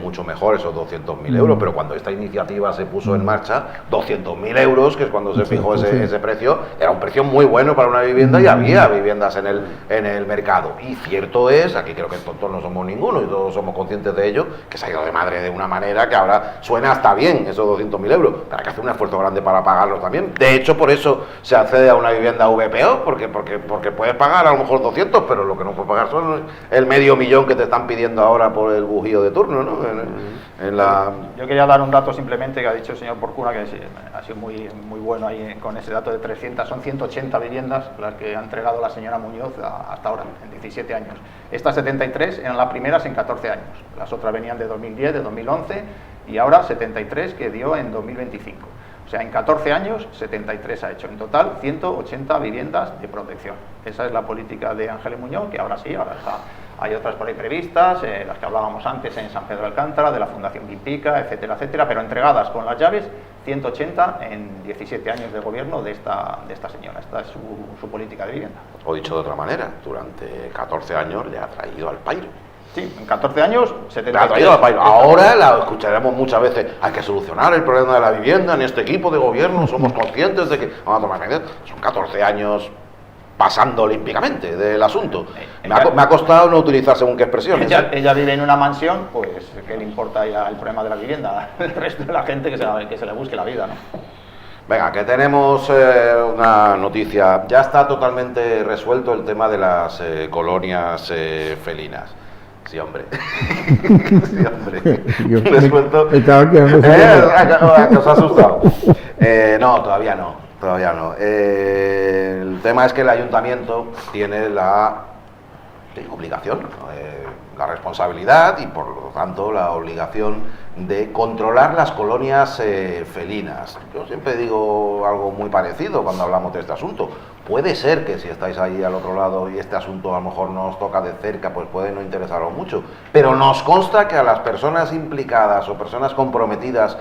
mucho mejor esos 200.000 euros, pero cuando esta iniciativa se puso en marcha, 200.000 euros, que es cuando se fijó ese precio, era un precio muy bueno para una vivienda y había viviendas en el mercado. Y cierto es, aquí creo que tontos no somos ninguno y todos somos conscientes de ello, que se ha ido de madre de una manera que ahora suena hasta bien esos 200.000 euros, pero hay que hacer un esfuerzo grande para pagarlos también. De hecho, por eso se accede a una vivienda VPO, porque puedes pagar a lo mejor 200, pero lo que no puedes pagar son el $500.000 que te están pidiendo ahora por el bujío de turno, ¿no? Yo quería dar un dato simplemente que ha dicho el señor Porcuna, que ha sido muy bueno ahí con ese dato de 300, son 180 viviendas las que ha entregado la señora Muñoz hasta ahora, en 17 años. Estas 73 eran las primeras en 14 años, las otras venían de 2010, de 2011 y ahora 73 que dio en 2025. O sea, en 14 años 73 ha hecho. En total 180 viviendas de protección. Esa es la política de Ángeles Muñoz, que ahora sí, ahora está. Hay otras por ahí previstas, las que hablábamos antes en San Pedro de Alcántara, de la Fundación Guimpica, etcétera, etcétera, pero entregadas con las llaves, 180 en 17 años de gobierno de esta señora. Esta es su política de vivienda. O dicho de otra manera, durante 14 años le ha traído al pairo. Sí, en 14 años, 73. Le ha traído al pairo. Ahora la escucharemos muchas veces. Hay que solucionar el problema de la vivienda en este equipo de gobierno. Somos conscientes de que vamos a tomar medidas. Son 14 años pasando olímpicamente del asunto. Me ha costado no utilizar según qué expresiones. Ella vive en una mansión, pues ¿qué le importa ya el problema de la vivienda? El resto de la gente que se le busque la vida, ¿no? Venga, que tenemos una noticia. Ya está totalmente resuelto el tema de las colonias felinas. Sí, hombre. Sí, hombre. Resuelto. ¿Que os ha asustado? No, todavía no. El tema es que el ayuntamiento tiene la obligación, la responsabilidad y por lo tanto la obligación de controlar las colonias felinas. Yo siempre digo algo muy parecido cuando hablamos de este asunto. Puede ser que si estáis ahí al otro lado y este asunto a lo mejor no os toca de cerca, pues puede no interesaros mucho, pero nos consta que a las personas implicadas o personas comprometidas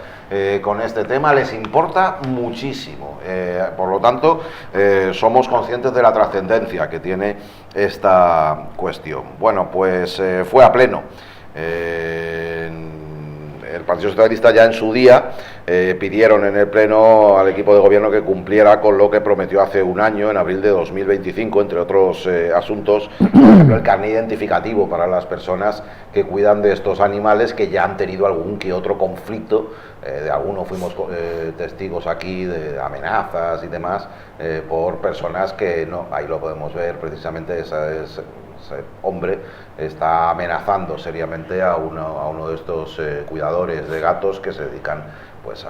con este tema les importa muchísimo. Por lo tanto, somos conscientes de la trascendencia que tiene esta cuestión. Bueno, pues fue a pleno. El Partido Socialista ya en su día pidieron en el Pleno al equipo de gobierno que cumpliera con lo que prometió hace un año, en abril de 2025, entre otros asuntos, por ejemplo, el carné identificativo para las personas que cuidan de estos animales que ya han tenido algún que otro conflicto. De algunos fuimos testigos aquí de amenazas y demás por personas que, no, ahí lo podemos ver precisamente, ese hombre está amenazando seriamente a uno de estos cuidadores de gatos que se dedican pues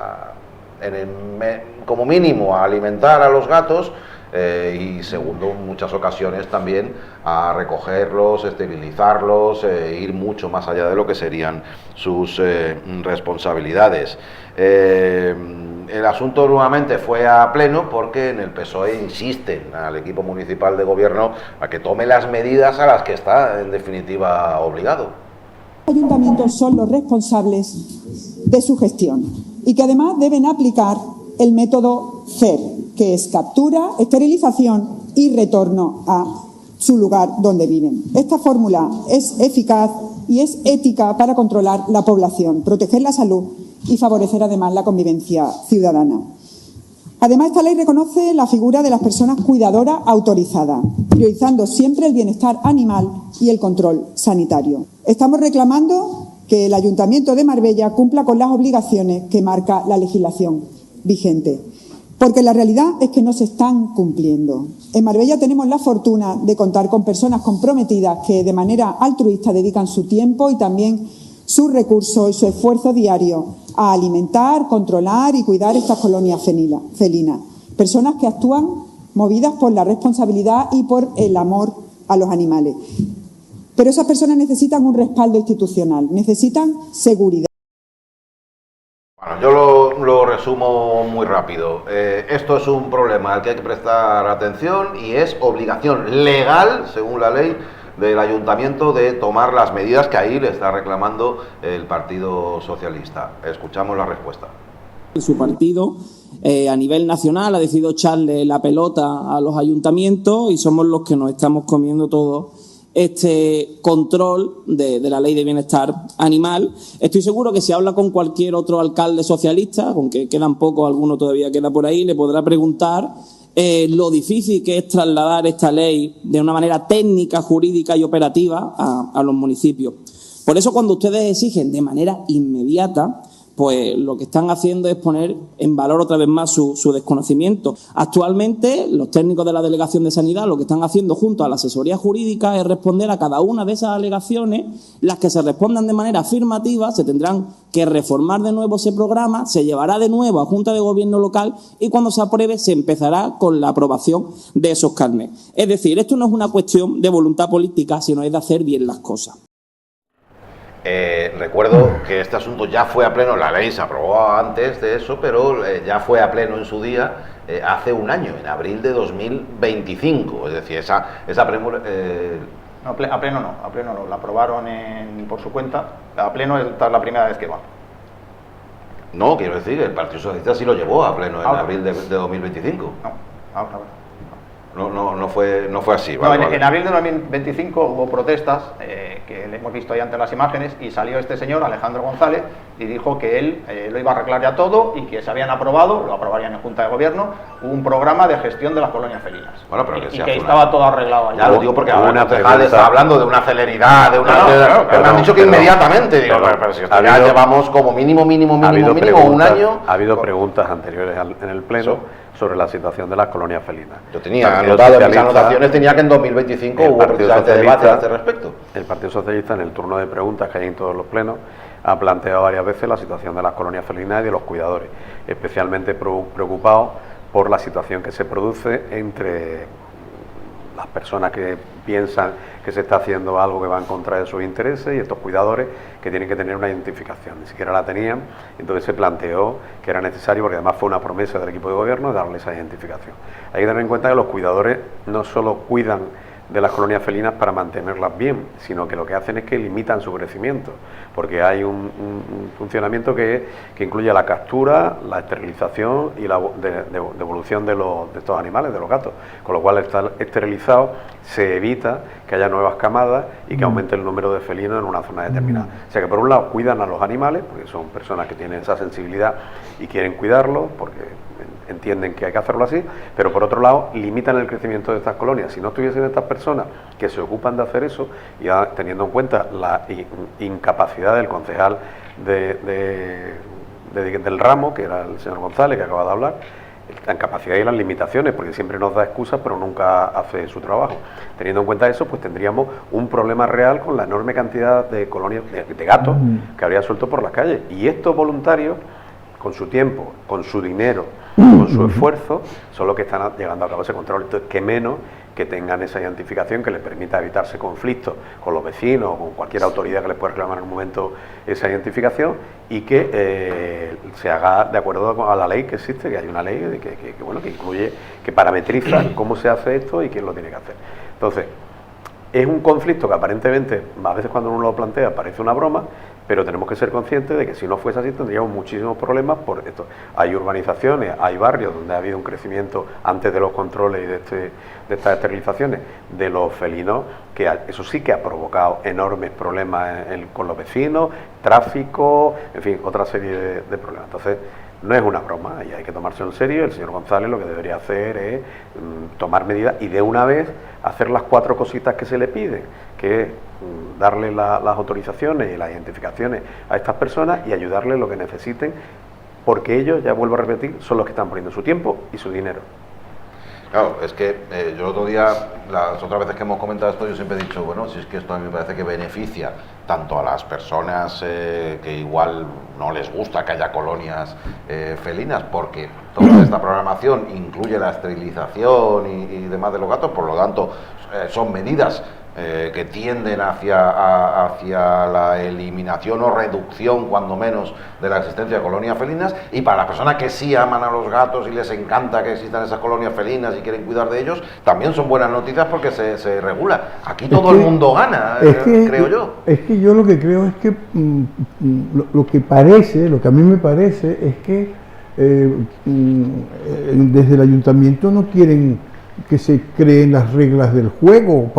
como mínimo a alimentar a los gatos y segundo en muchas ocasiones también a recogerlos, esterilizarlos, ir mucho más allá de lo que serían sus responsabilidades. El asunto nuevamente fue a pleno porque en el PSOE insisten al equipo municipal de gobierno a que tome las medidas a las que está en definitiva obligado. Los ayuntamientos son los responsables de su gestión y que además deben aplicar el método CER, que es captura, esterilización y retorno a su lugar donde viven. Esta fórmula es eficaz y es ética para controlar la población, proteger la salud y favorecer además la convivencia ciudadana. Además, esta ley reconoce la figura de las personas cuidadoras autorizadas, priorizando siempre el bienestar animal y el control sanitario. Estamos reclamando que el Ayuntamiento de Marbella cumpla con las obligaciones que marca la legislación vigente, porque la realidad es que no se están cumpliendo. En Marbella tenemos la fortuna de contar con personas comprometidas que de manera altruista dedican su tiempo y también sus recursos y su esfuerzo diario a alimentar, controlar y cuidar estas colonias felinas. Personas que actúan movidas por la responsabilidad y por el amor a los animales. Pero esas personas necesitan un respaldo institucional, necesitan seguridad. Bueno, yo lo resumo muy rápido. Esto es un problema al que hay que prestar atención y es obligación legal, según la ley, del ayuntamiento de tomar las medidas que ahí le está reclamando el Partido Socialista. Escuchamos la respuesta. Su partido a nivel nacional ha decidido echarle la pelota a los ayuntamientos y somos los que nos estamos comiendo todo este control de la ley de bienestar animal. Estoy seguro que si habla con cualquier otro alcalde socialista, aunque quedan pocos, alguno todavía queda por ahí, le podrá preguntar lo difícil que es trasladar esta ley de una manera técnica, jurídica y operativa a los municipios. Por eso, cuando ustedes exigen de manera inmediata, pues lo que están haciendo es poner en valor otra vez más su desconocimiento. Actualmente, los técnicos de la Delegación de Sanidad lo que están haciendo junto a la asesoría jurídica es responder a cada una de esas alegaciones. Las que se respondan de manera afirmativa se tendrán que reformar de nuevo ese programa, se llevará de nuevo a Junta de Gobierno local y cuando se apruebe se empezará con la aprobación de esos carnets. Es decir, esto no es una cuestión de voluntad política, sino es de hacer bien las cosas. Recuerdo que este asunto ya fue a pleno, la ley se aprobó antes de eso, pero ya fue a pleno en su día hace un año, en abril de 2025, es decir, esa premura... No, a pleno no, la aprobaron por su cuenta, a pleno esta es la primera vez que va. No, quiero decir, el Partido Socialista sí lo llevó a pleno en abril de 2025. No, ahora. No fue así. No, en abril de 2025 hubo protestas que le hemos visto ahí ante las imágenes y salió este señor, Alejandro González, y dijo que él lo iba a arreglar ya todo y que se habían aprobado, lo aprobarían en Junta de Gobierno, un programa de gestión de las colonias felinas. Bueno, pero y que estaba todo arreglado allá. Ya lo digo porque ahora está hablando de una celeridad, pero me han dicho que inmediatamente. Digo, pero si esto ya llevamos como mínimo un año. Ha habido preguntas anteriores en el Pleno sobre la situación de las colonias felinas. Yo tenía anotado en mis anotaciones, tenía que en 2025 hubo precisamente debate a este respecto. El Partido Socialista, en el turno de preguntas que hay en todos los plenos, ha planteado varias veces la situación de las colonias felinas y de los cuidadores, especialmente preocupados por la situación que se produce entre las personas que piensan que se está haciendo algo que va en contra de sus intereses y estos cuidadores que tienen que tener una identificación, ni siquiera la tenían, entonces se planteó que era necesario, porque además fue una promesa del equipo de gobierno, darle esa identificación. Hay que tener en cuenta que los cuidadores no solo cuidan de las colonias felinas para mantenerlas bien, sino que lo que hacen es que limitan su crecimiento, porque hay un funcionamiento que incluye la captura, la esterilización y la devolución de estos animales, de los gatos, con lo cual al estar esterilizados se evita que haya nuevas camadas y que aumente el número de felinos en una zona determinada. O sea que por un lado cuidan a los animales, porque son personas que tienen esa sensibilidad y quieren cuidarlos, porque entienden que hay que hacerlo así, pero por otro lado limitan el crecimiento de estas colonias. Si no estuviesen estas personas que se ocupan de hacer eso, y teniendo en cuenta la incapacidad del concejal del ramo, que era el señor González, que acaba de hablar, la incapacidad y las limitaciones, porque siempre nos da excusas pero nunca hace su trabajo. Teniendo en cuenta eso, pues tendríamos un problema real con la enorme cantidad de colonias de gatos que habría suelto por las calles, y estos voluntarios, con su tiempo, con su dinero, con su esfuerzo, son los que están llevando a cabo ese control. Entonces, qué menos que tengan esa identificación que les permita evitarse conflictos con los vecinos o con cualquier autoridad que les pueda reclamar en un momento esa identificación, y que se haga de acuerdo a la ley que existe, que hay una ley que incluye, que parametriza cómo se hace esto y quién lo tiene que hacer. Entonces, es un conflicto que aparentemente, a veces cuando uno lo plantea, parece una broma, pero tenemos que ser conscientes de que si no fuese así tendríamos muchísimos problemas por esto. Hay urbanizaciones, hay barrios donde ha habido un crecimiento antes de los controles y de estas esterilizaciones de los felinos, que eso sí que ha provocado enormes problemas con los vecinos, tráfico, en fin, otra serie de problemas. Entonces, no es una broma y hay que tomárselo en serio. El señor González lo que debería hacer es tomar medidas y de una vez hacer las 4 cositas que se le piden, que es darle las autorizaciones y las identificaciones a estas personas y ayudarles lo que necesiten, porque ellos, ya vuelvo a repetir, son los que están poniendo su tiempo y su dinero. Claro, es que yo el otro día, las otras veces que hemos comentado esto, yo siempre he dicho, bueno, si es que esto a mí me parece que beneficia tanto a las personas que igual no les gusta que haya colonias felinas, porque toda esta programación incluye la esterilización y demás de los gatos, por lo tanto son medidas que tienden hacia la eliminación o reducción, cuando menos, de la existencia de colonias felinas, y para las personas que sí aman a los gatos y les encanta que existan esas colonias felinas y quieren cuidar de ellos, también son buenas noticias porque se regula. Aquí todo el mundo gana, creo yo. Es que yo lo que creo es que lo que a mí me parece es que desde el ayuntamiento no quieren que se creen las reglas del juego,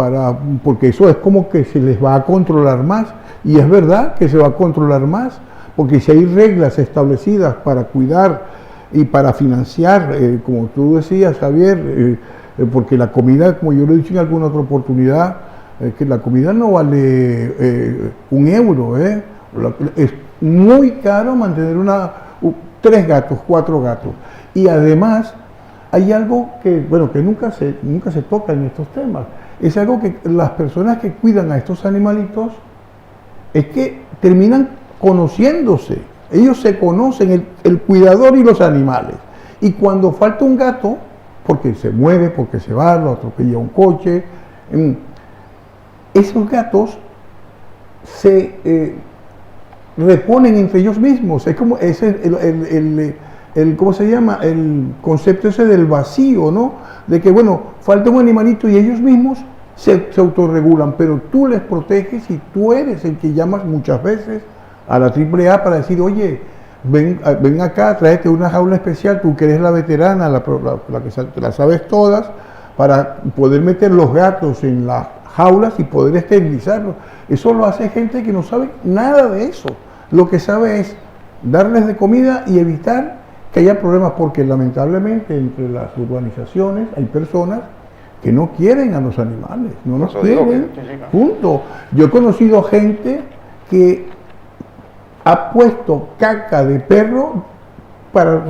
porque eso es como que se les va a controlar más, y es verdad que se va a controlar más, porque si hay reglas establecidas para cuidar y para financiar, como tú decías, Javier, porque la comida, como yo lo he dicho en alguna otra oportunidad, que la comida no vale €1, es muy caro mantener 3 gatos, 4 gatos, y además hay algo que nunca se toca en estos temas. Es algo que las personas que cuidan a estos animalitos es que terminan conociéndose. Ellos se conocen, el cuidador y los animales. Y cuando falta un gato, porque se mueve, porque se va, lo atropella un coche, esos gatos se reponen entre ellos mismos. Es como ¿cómo se llama? El concepto ese del vacío, ¿no? De que, falta un animalito y ellos mismos se autorregulan, pero tú les proteges y tú eres el que llamas muchas veces a la AAA para decir, oye, ven acá, tráete una jaula especial, tú que eres la veterana, la que te la sabes todas, para poder meter los gatos en las jaulas y poder esterilizarlos. Eso lo hace gente que no sabe nada de eso. Lo que sabe es darles de comida y evitar que haya problemas, porque lamentablemente entre las urbanizaciones hay personas que no quieren a los animales, no los quieren, punto. Yo he conocido gente que ha puesto caca de perro para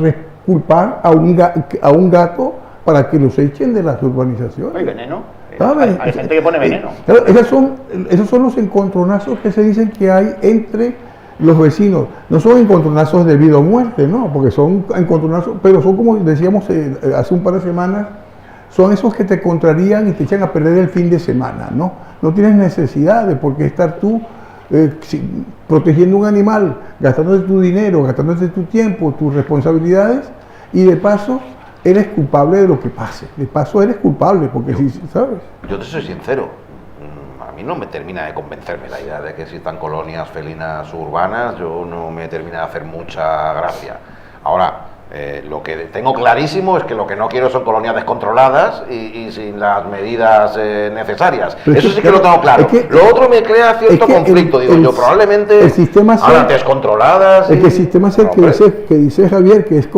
culpar a un gato para que los echen de las urbanizaciones. ¿Hay veneno? Hay gente que pone veneno. Claro, esos son los encontronazos que se dicen que hay entre los vecinos. No son encontronazos de vida o muerte, no, porque son encontronazos, pero son, como decíamos hace un par de semanas, son esos que te contrarían y te echan a perder el fin de semana, ¿no? No tienes necesidad de por qué estar tú protegiendo un animal, gastándote tu dinero, gastándote tu tiempo, tus responsabilidades, y de paso eres culpable de lo que pase. De paso eres culpable, porque ¿sabes? Yo te soy sincero. A mí no me termina de convencerme la idea de que existan colonias felinas urbanas, yo no me termina de hacer mucha gracia. Ahora, lo que tengo clarísimo es que lo que no quiero son colonias descontroladas y sin las medidas necesarias. Pero eso sí que lo tengo claro. Lo otro me crea cierto conflicto, probablemente el sistema ahora descontroladas. El sistema C que dice Javier, que es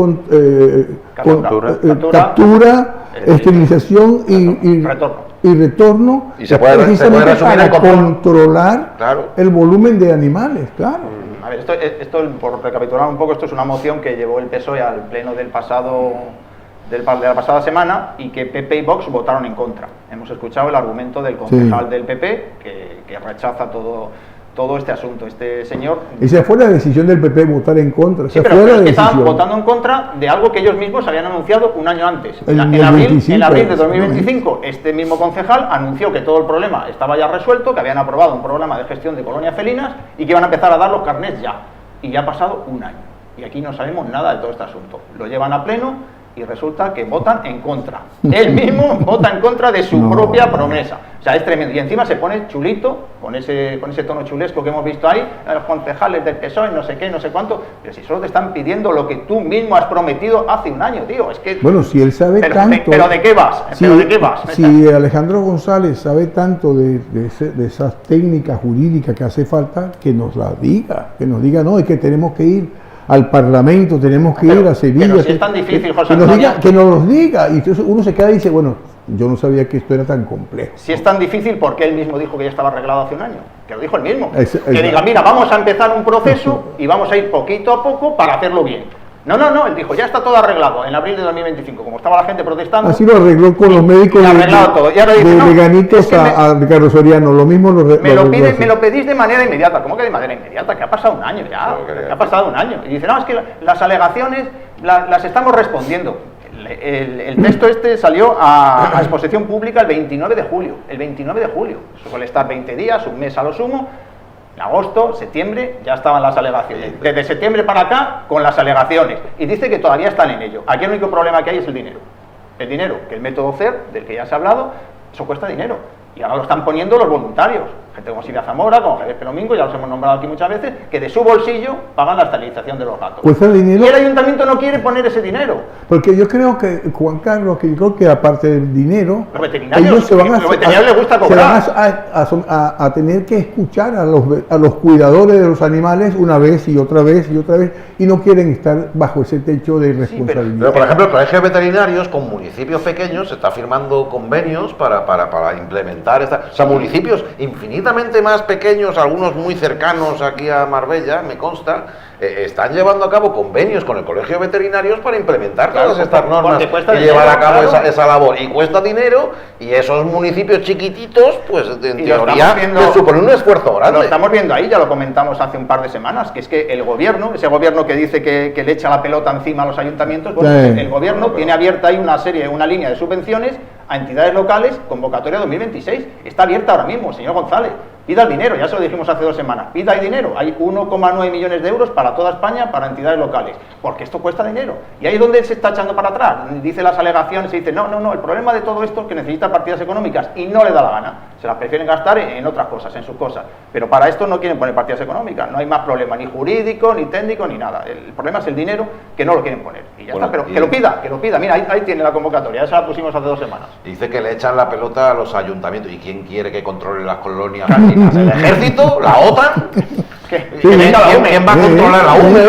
captura, esterilización y retorno, y se puede resumir para controlar el volumen de animales, claro. A ver, esto, por recapitular un poco, esto es una moción que llevó el PSOE al pleno de la pasada semana y que PP y Vox votaron en contra. Hemos escuchado el argumento del concejal del PP que rechaza todo este asunto. Este señor... Esa fue la decisión del PP, votar en contra. Sí, pero es que estaban votando en contra de algo que ellos mismos habían anunciado un año antes. En abril de 2025, este mismo concejal anunció que todo el problema estaba ya resuelto, que habían aprobado un programa de gestión de colonias felinas y que iban a empezar a dar los carnets ya. Y ya ha pasado un año. Y aquí no sabemos nada de todo este asunto. Lo llevan a pleno y resulta que votan en contra. Él mismo vota en contra de su propia promesa. O sea, es tremendo. Y encima se pone chulito, con ese tono chulesco que hemos visto ahí, a los concejales del PSOE, no sé qué, no sé cuánto, pero si solo te están pidiendo lo que tú mismo has prometido hace un año, tío. Es que... Bueno, si él sabe tanto... ¿Pero de qué vas? Si Alejandro González sabe tanto de esas técnicas jurídicas que hace falta, que nos la diga, no, es que tenemos que ir al Parlamento, tenemos que ir a Sevilla. Pero si es tan difícil, José Antonio, que nos los diga. Y entonces uno se queda y dice, bueno, yo no sabía que esto era tan complejo. Si es tan difícil, ¿por qué él mismo dijo que ya estaba arreglado hace un año? Que lo dijo él mismo. Que diga, mira, vamos a empezar un proceso y vamos a ir poquito a poco para hacerlo bien. No, él dijo, ya está todo arreglado en abril de 2025, como estaba la gente protestando. Así lo arregló con los médicos y arreglado todo. Y ahora dice, de no, Leganitos es que a Ricardo Soriano, lo mismo me lo pedís de manera inmediata. ¿Cómo que de manera inmediata? Que ha pasado un año ya, que ha pasado un año. Y dice, no, es que las alegaciones las estamos respondiendo. El texto este salió a exposición pública el 29 de julio. El 29 de julio. Suele estar 20 días, un mes a lo sumo. En agosto, septiembre, ya estaban las alegaciones. Desde septiembre para acá, con las alegaciones. Y dice que todavía están en ello. Aquí el único problema que hay es el dinero. El dinero, que el método CER, del que ya se ha hablado, eso cuesta dinero. Y ahora lo están poniendo los voluntarios. Gente como Silvia Zamora, como Javier Pelomingo, ya los hemos nombrado aquí muchas veces, que de su bolsillo pagan la esterilización de los gatos. ¿Cuesta dinero? Y el ayuntamiento no quiere poner ese dinero. Porque yo creo que, Juan Carlos, que yo creo que aparte del dinero, los veterinarios, ellos se van los veterinarios les gusta cobrar. Se van a tener que escuchar a los cuidadores de los animales una vez y otra vez y otra vez, y no quieren estar bajo ese techo de responsabilidad. Pero por ejemplo, el Colegio de Veterinarios con municipios pequeños se está firmando convenios para implementar esta... O sea, municipios infinitamente más pequeños, algunos muy cercanos aquí a Marbella, me consta, están llevando a cabo convenios con el Colegio de Veterinarios para implementar todas estas normas y llevar a cabo esa labor. Y cuesta dinero, y esos municipios chiquititos, pues en teoría les suponen un esfuerzo grande. Lo estamos viendo ahí, ya lo comentamos hace un par de semanas, que es que el gobierno, ese gobierno que dice que le echa la pelota encima a los ayuntamientos, bueno, sí. El gobierno tiene abierta ahí una línea de subvenciones a entidades locales, convocatoria 2026. Está abierta ahora mismo, señor González. Pida el dinero, ya se lo dijimos hace 2 semanas. Pida el dinero. Hay 1,9 millones de euros para toda España, para entidades locales. Porque esto cuesta dinero. Y ahí es donde se está echando para atrás. Dice las alegaciones, se dice, no, el problema de todo esto es que necesita partidas económicas y no le da la gana. Se las prefieren gastar en otras cosas, en sus cosas. Pero para esto no quieren poner partidas económicas. No hay más problema, ni jurídico, ni técnico, ni nada. El problema es el dinero, que no lo quieren poner. Y ya está, pero que lo pida. Mira, ahí tiene la convocatoria. Esa la pusimos hace 2 semanas. Dice que le echan la pelota a los ayuntamientos. ¿Y quién quiere que controle las colonias? ¿El ejército? ¿La OTAN? ¿Quién va a controlar la UME?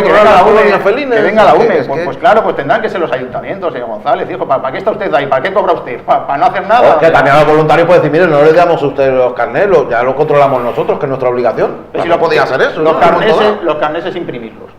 Que venga la UME. Pues claro, pues tendrán que ser los ayuntamientos, señor González. Dijo, ¿para qué está usted ahí? ¿Para qué cobra usted? ¿Para no hacer nada? Que también a los voluntarios puede decir, mire, no le damos a usted los carnés, ya lo controlamos nosotros, que es nuestra obligación. Pero si no podía hacer eso. Los carnés es imprimirlos.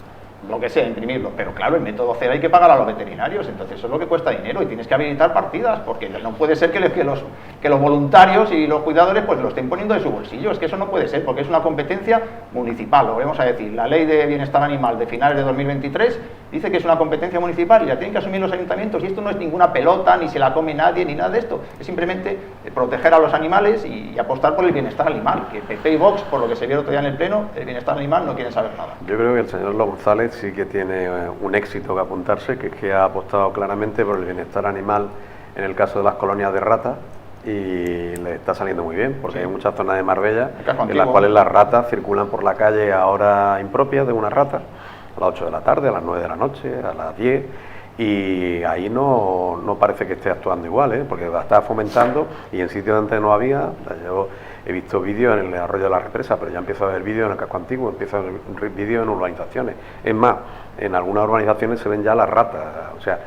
Lo que sea, imprimirlo, pero claro, el método CER hay que pagar a los veterinarios, entonces eso es lo que cuesta dinero y tienes que habilitar partidas, porque no puede ser que los voluntarios y los cuidadores pues lo estén poniendo de su bolsillo, es que eso no puede ser, porque es una competencia municipal, lo vamos a decir, la ley de bienestar animal de finales de 2023 dice que es una competencia municipal y la tienen que asumir los ayuntamientos, y esto no es ninguna pelota, ni se la come nadie, ni nada de esto, es simplemente proteger a los animales y apostar por el bienestar animal, que PP y Vox, por lo que se vio el otro día en el pleno, el bienestar animal no quieren saber nada. Yo creo que el señor González sí que tiene un éxito que apuntarse, que es que ha apostado claramente por el bienestar animal en el caso de las colonias de ratas, y le está saliendo muy bien, porque hay muchas zonas de Marbella en las cuales las ratas circulan por la calle a horas impropias de una rata, a las 8 de la tarde, a las 9 de la noche, a las 10, y ahí no parece que esté actuando igual, porque la está fomentando, y en sitios donde no había, yo he visto vídeos en el arroyo de la represa, pero ya empiezo a ver vídeos en el casco antiguo, empiezo a ver vídeos en urbanizaciones. Es más, en algunas urbanizaciones se ven ya las ratas. O sea,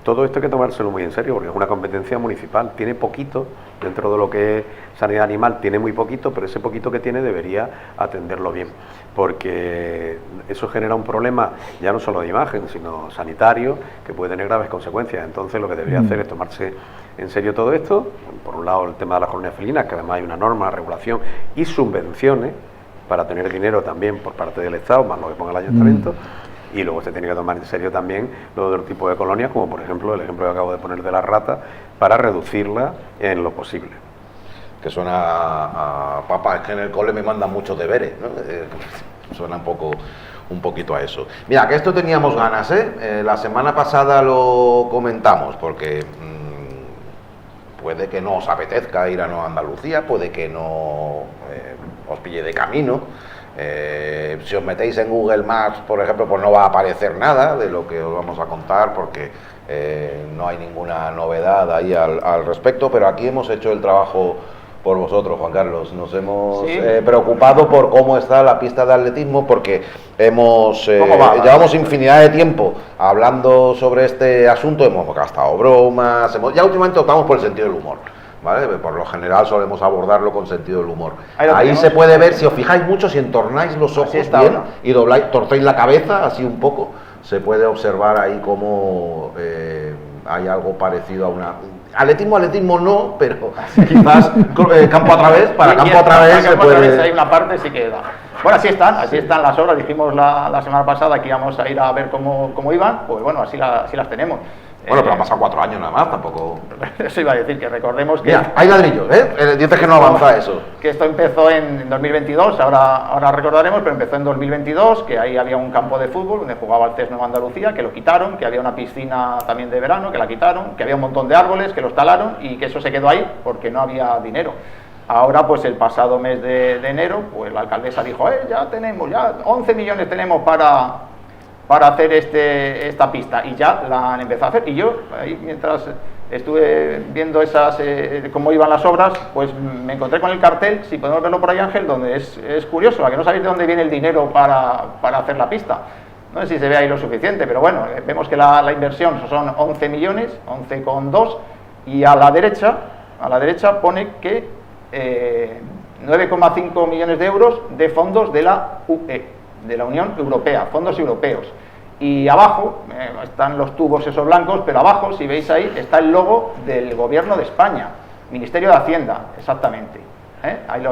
todo esto hay que tomárselo muy en serio, porque es una competencia municipal. Tiene poquito, dentro de lo que es sanidad animal, tiene muy poquito, pero ese poquito que tiene debería atenderlo bien, porque eso genera un problema ya no solo de imagen, sino sanitario, que puede tener graves consecuencias. Entonces lo que debería hacer es tomarse en serio todo esto. Por un lado el tema de las colonias felinas, que además hay una norma, regulación y subvenciones para tener dinero también por parte del Estado, más lo que ponga el ayuntamiento. Y luego se tiene que tomar en serio también los otros tipos de colonias, como por ejemplo el ejemplo que acabo de poner de la rata, para reducirla en lo posible. Que suena a papá, es que en el cole me mandan muchos deberes, ¿no? Suena un poquito a eso. Mira, que esto teníamos ganas, la semana pasada lo comentamos, porque puede que no os apetezca ir a Nueva Andalucía, puede que no os pille de camino. Si os metéis en Google Maps, por ejemplo, pues no va a aparecer nada de lo que os vamos a contar, porque no hay ninguna novedad ahí al respecto, pero aquí hemos hecho el trabajo por vosotros, Juan Carlos. Nos hemos preocupado por cómo está la pista de atletismo, porque llevamos infinidad de tiempo hablando sobre este asunto, hemos gastado bromas, ya últimamente optamos por el sentido del humor. ¿vale? Por lo general solemos abordarlo con sentido del humor. Ahí lo Ahí tenemos. se puede ver, si os fijáis mucho, si entornáis los ojos está, bien ¿no? y dobláis, torcéis la cabeza así un poco, se puede observar ahí como hay algo parecido a una... Atletismo no, pero quizás campo a través, para campo a través se puede... Hay una parte sí que da. Bueno, así están las obras. Dijimos la semana pasada que íbamos a ir a ver cómo iban, pues bueno, así las tenemos. Bueno, pero han pasado 4 años nada más, tampoco... Eso iba a decir, que recordemos que... Mira, hay ladrillos, ¿eh? Dices que no avanza eso. Que esto empezó en 2022, ahora recordaremos, pero empezó en 2022, que ahí había un campo de fútbol donde jugaba el CES Nueva Andalucía, que lo quitaron, que había una piscina también de verano, que la quitaron, que había un montón de árboles, que los talaron y que eso se quedó ahí porque no había dinero. Ahora, pues el pasado mes de enero, pues la alcaldesa dijo, ya 11 millones tenemos para hacer esta pista, y ya la han empezado a hacer. Y yo, ahí, mientras estuve viendo cómo iban las obras, pues me encontré con el cartel, si podemos verlo por ahí, Ángel, donde es curioso, a que no sabéis de dónde viene el dinero para hacer la pista. No sé si se ve ahí lo suficiente, pero bueno, vemos que la inversión son 11 millones, 11,2, y a la derecha pone que 9,5 millones de euros de fondos de la UE, de la Unión Europea, fondos europeos. Y abajo están los tubos esos blancos, pero abajo, si veis ahí, está el logo del Gobierno de España, Ministerio de Hacienda, exactamente. Ahí lo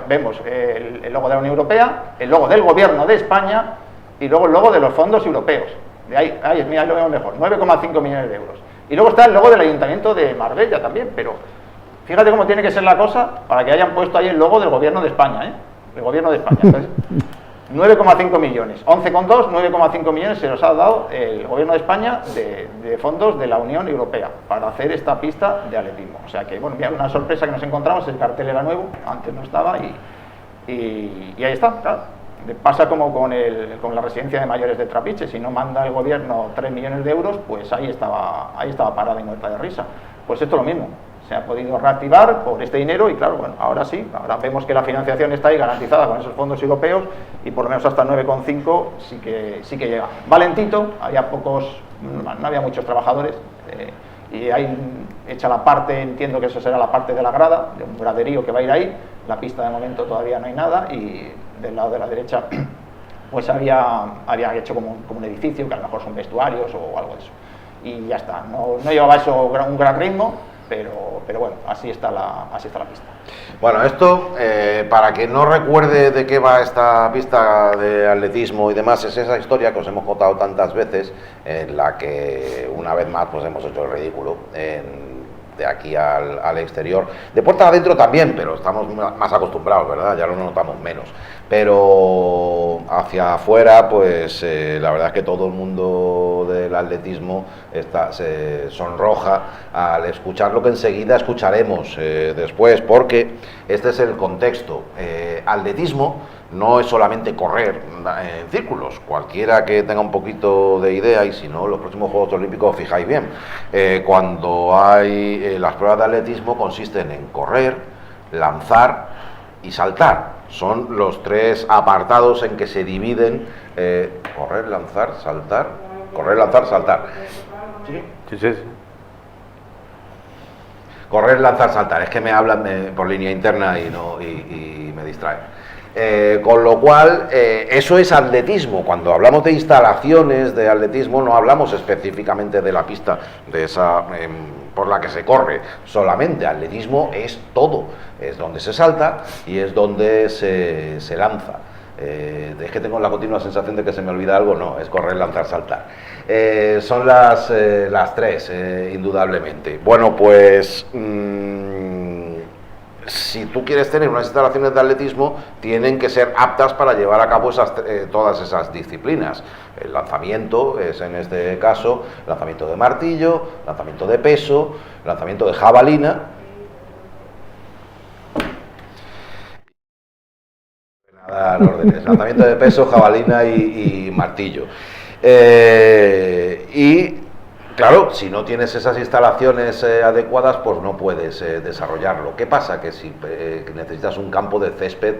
vemos el logo de la Unión Europea, el logo del Gobierno de España y luego el logo de los fondos europeos. Ahí lo vemos mejor, 9,5 millones de euros. Y luego está el logo del Ayuntamiento de Marbella también, pero fíjate cómo tiene que ser la cosa para que hayan puesto ahí el logo del Gobierno de España, el Gobierno de España. Entonces, 9,5 millones, 11,2, 9,5 millones se los ha dado el Gobierno de España de fondos de la Unión Europea para hacer esta pista de atletismo. O sea que, bueno, mira, una sorpresa que nos encontramos, el cartel era nuevo, antes no estaba y ahí está, claro. Pasa como con la residencia de mayores de Trapiche, si no manda el Gobierno 3 millones de euros, pues ahí estaba parada y muerta de risa. Pues esto es lo mismo. Se ha podido reactivar por este dinero y claro, bueno, ahora sí, ahora vemos que la financiación está ahí garantizada con esos fondos europeos y por lo menos hasta 9,5 sí que llega. Valentito, no había muchos trabajadores y hay hecha la parte, entiendo que eso será la parte de la grada, de un graderío que va a ir ahí, la pista de momento todavía no hay nada y del lado de la derecha pues había hecho como un edificio que a lo mejor son vestuarios o algo de eso y ya está, no llevaba eso un gran ritmo. Pero bueno, así está la pista. Bueno, esto, para que no recuerde de qué va esta pista de atletismo y demás, es esa historia que os hemos contado tantas veces, en la que una vez más pues hemos hecho el ridículo de aquí al exterior. De puerta adentro también, pero estamos más acostumbrados, ¿verdad? Ya lo notamos menos. Pero hacia afuera, pues la verdad es que todo el mundo del atletismo se sonroja al escuchar lo que enseguida escucharemos después, porque este es el contexto. Atletismo no es solamente correr en círculos. Cualquiera que tenga un poquito de idea, y si no, los próximos Juegos Olímpicos, os fijáis bien, cuando hay las pruebas de atletismo consisten en correr, lanzar y saltar. Son los 3 apartados en que se dividen correr, lanzar, saltar. Correr, lanzar, saltar. Sí. Correr, lanzar, saltar. Es que me hablan por línea interna y me distraen. Con lo cual, eso es atletismo. Cuando hablamos de instalaciones de atletismo, no hablamos específicamente de la pista de esa por la que se corre solamente. Atletismo es todo, es donde se salta y es donde se lanza. Es que tengo la continua sensación de que se me olvida algo. No, es correr, lanzar, saltar. Son las 3, indudablemente. Bueno, pues si tú quieres tener unas instalaciones de atletismo, tienen que ser aptas para llevar a cabo todas esas disciplinas. El lanzamiento es, en este caso, lanzamiento de martillo, lanzamiento de peso, lanzamiento de jabalina. Nada, órdenes. Lanzamiento de peso, jabalina y martillo. Y Claro, si no tienes esas instalaciones adecuadas, pues no puedes desarrollarlo. ¿Qué pasa? Que si necesitas un campo de césped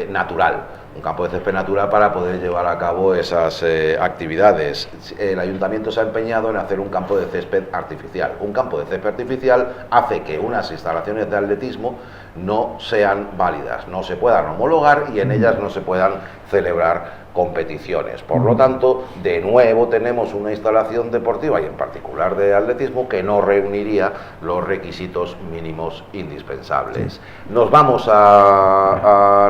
natural, un campo de césped natural para poder llevar a cabo esas actividades. El ayuntamiento se ha empeñado en hacer un campo de césped artificial. Un campo de césped artificial hace que unas instalaciones de atletismo no sean válidas, no se puedan homologar y en ellas no se puedan celebrar competiciones. Por lo tanto, de nuevo tenemos una instalación deportiva y en particular de atletismo que no reuniría los requisitos mínimos indispensables. Nos vamos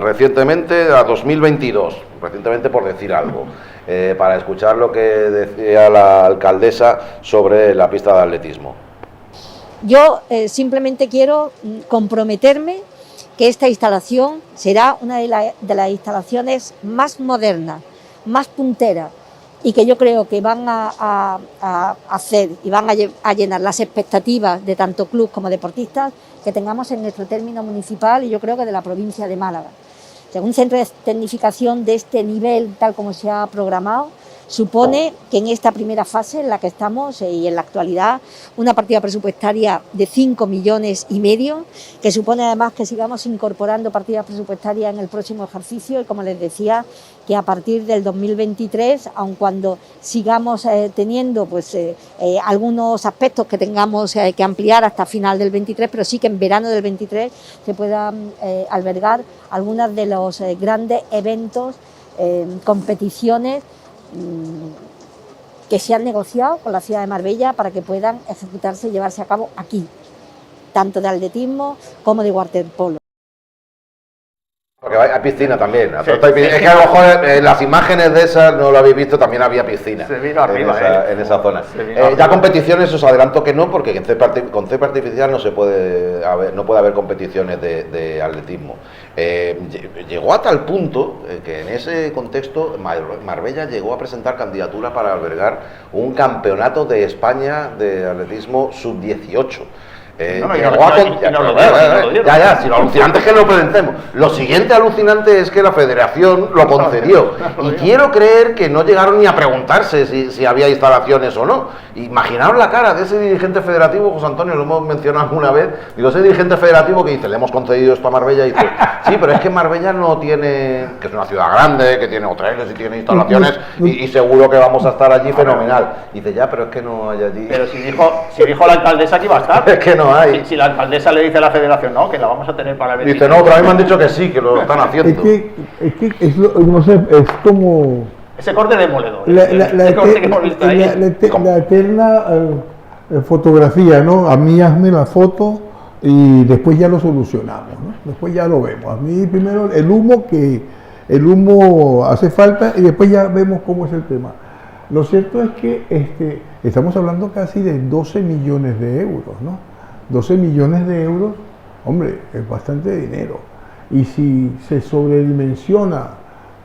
recientemente a 2022, recientemente por decir algo, para escuchar lo que decía la alcaldesa sobre la pista de atletismo. Yo simplemente quiero comprometerme que esta instalación será una de las instalaciones más modernas, más punteras, y que yo creo que van a hacer y van a llenar las expectativas de tanto club como deportistas que tengamos en nuestro término municipal y yo creo que de la provincia de Málaga. O sea, un centro de tecnificación de este nivel, tal como se ha programado, supone que en esta primera fase en la que estamos y en la actualidad una partida presupuestaria de 5,5 millones, que supone además que sigamos incorporando partidas presupuestarias en el próximo ejercicio y como les decía que a partir del 2023, aun cuando sigamos teniendo pues algunos aspectos que tengamos que ampliar hasta final del 23, pero sí que en verano del 23 se puedan albergar algunos de los grandes eventos, competiciones que se han negociado con la ciudad de Marbella para que puedan ejecutarse y llevarse a cabo aquí, tanto de atletismo como de waterpolo. Porque hay piscina también. Sí, es que a lo mejor en las imágenes de esas, no lo habéis visto, también había piscina. Se vino arriba, en esa zona. arriba. Ya competiciones os adelanto que no, porque con césped artificial no puede haber competiciones de atletismo. Llegó a tal punto que en ese contexto Marbella llegó a presentar candidatura para albergar un campeonato de España de atletismo sub-18. Ya, si lo alucinante es que lo presentemos. Lo siguiente alucinante es que la federación lo concedió. Y quiero creer que no llegaron ni a preguntarse si había instalaciones o no. Imaginaos la cara de ese dirigente federativo, José Antonio, lo hemos mencionado alguna vez. Digo, ese dirigente federativo que dice, le hemos concedido esto a Marbella, y dice, sí, pero es que Marbella no tiene, que es una ciudad grande, que tiene hoteles y tiene instalaciones, y seguro que vamos a estar allí fenomenal. Y dice, ya, pero es que no hay allí. Pero si dijo la alcaldesa que iba a estar. Es que no hay. Si la alcaldesa le dice a la federación, no, que la vamos a tener para el 23. Dice, no, otra vez me han dicho que sí, que lo están haciendo. No sé, es como Ese corte demoledor. la eterna fotografía, ¿no? A mí hazme la foto y después ya lo solucionamos, ¿no? Después ya lo vemos. A mí primero el humo hace falta y después ya vemos cómo es el tema. Lo cierto es que estamos hablando casi de 12 millones de euros, ¿no? 12 millones de euros, hombre, es bastante dinero. Y si se sobredimensiona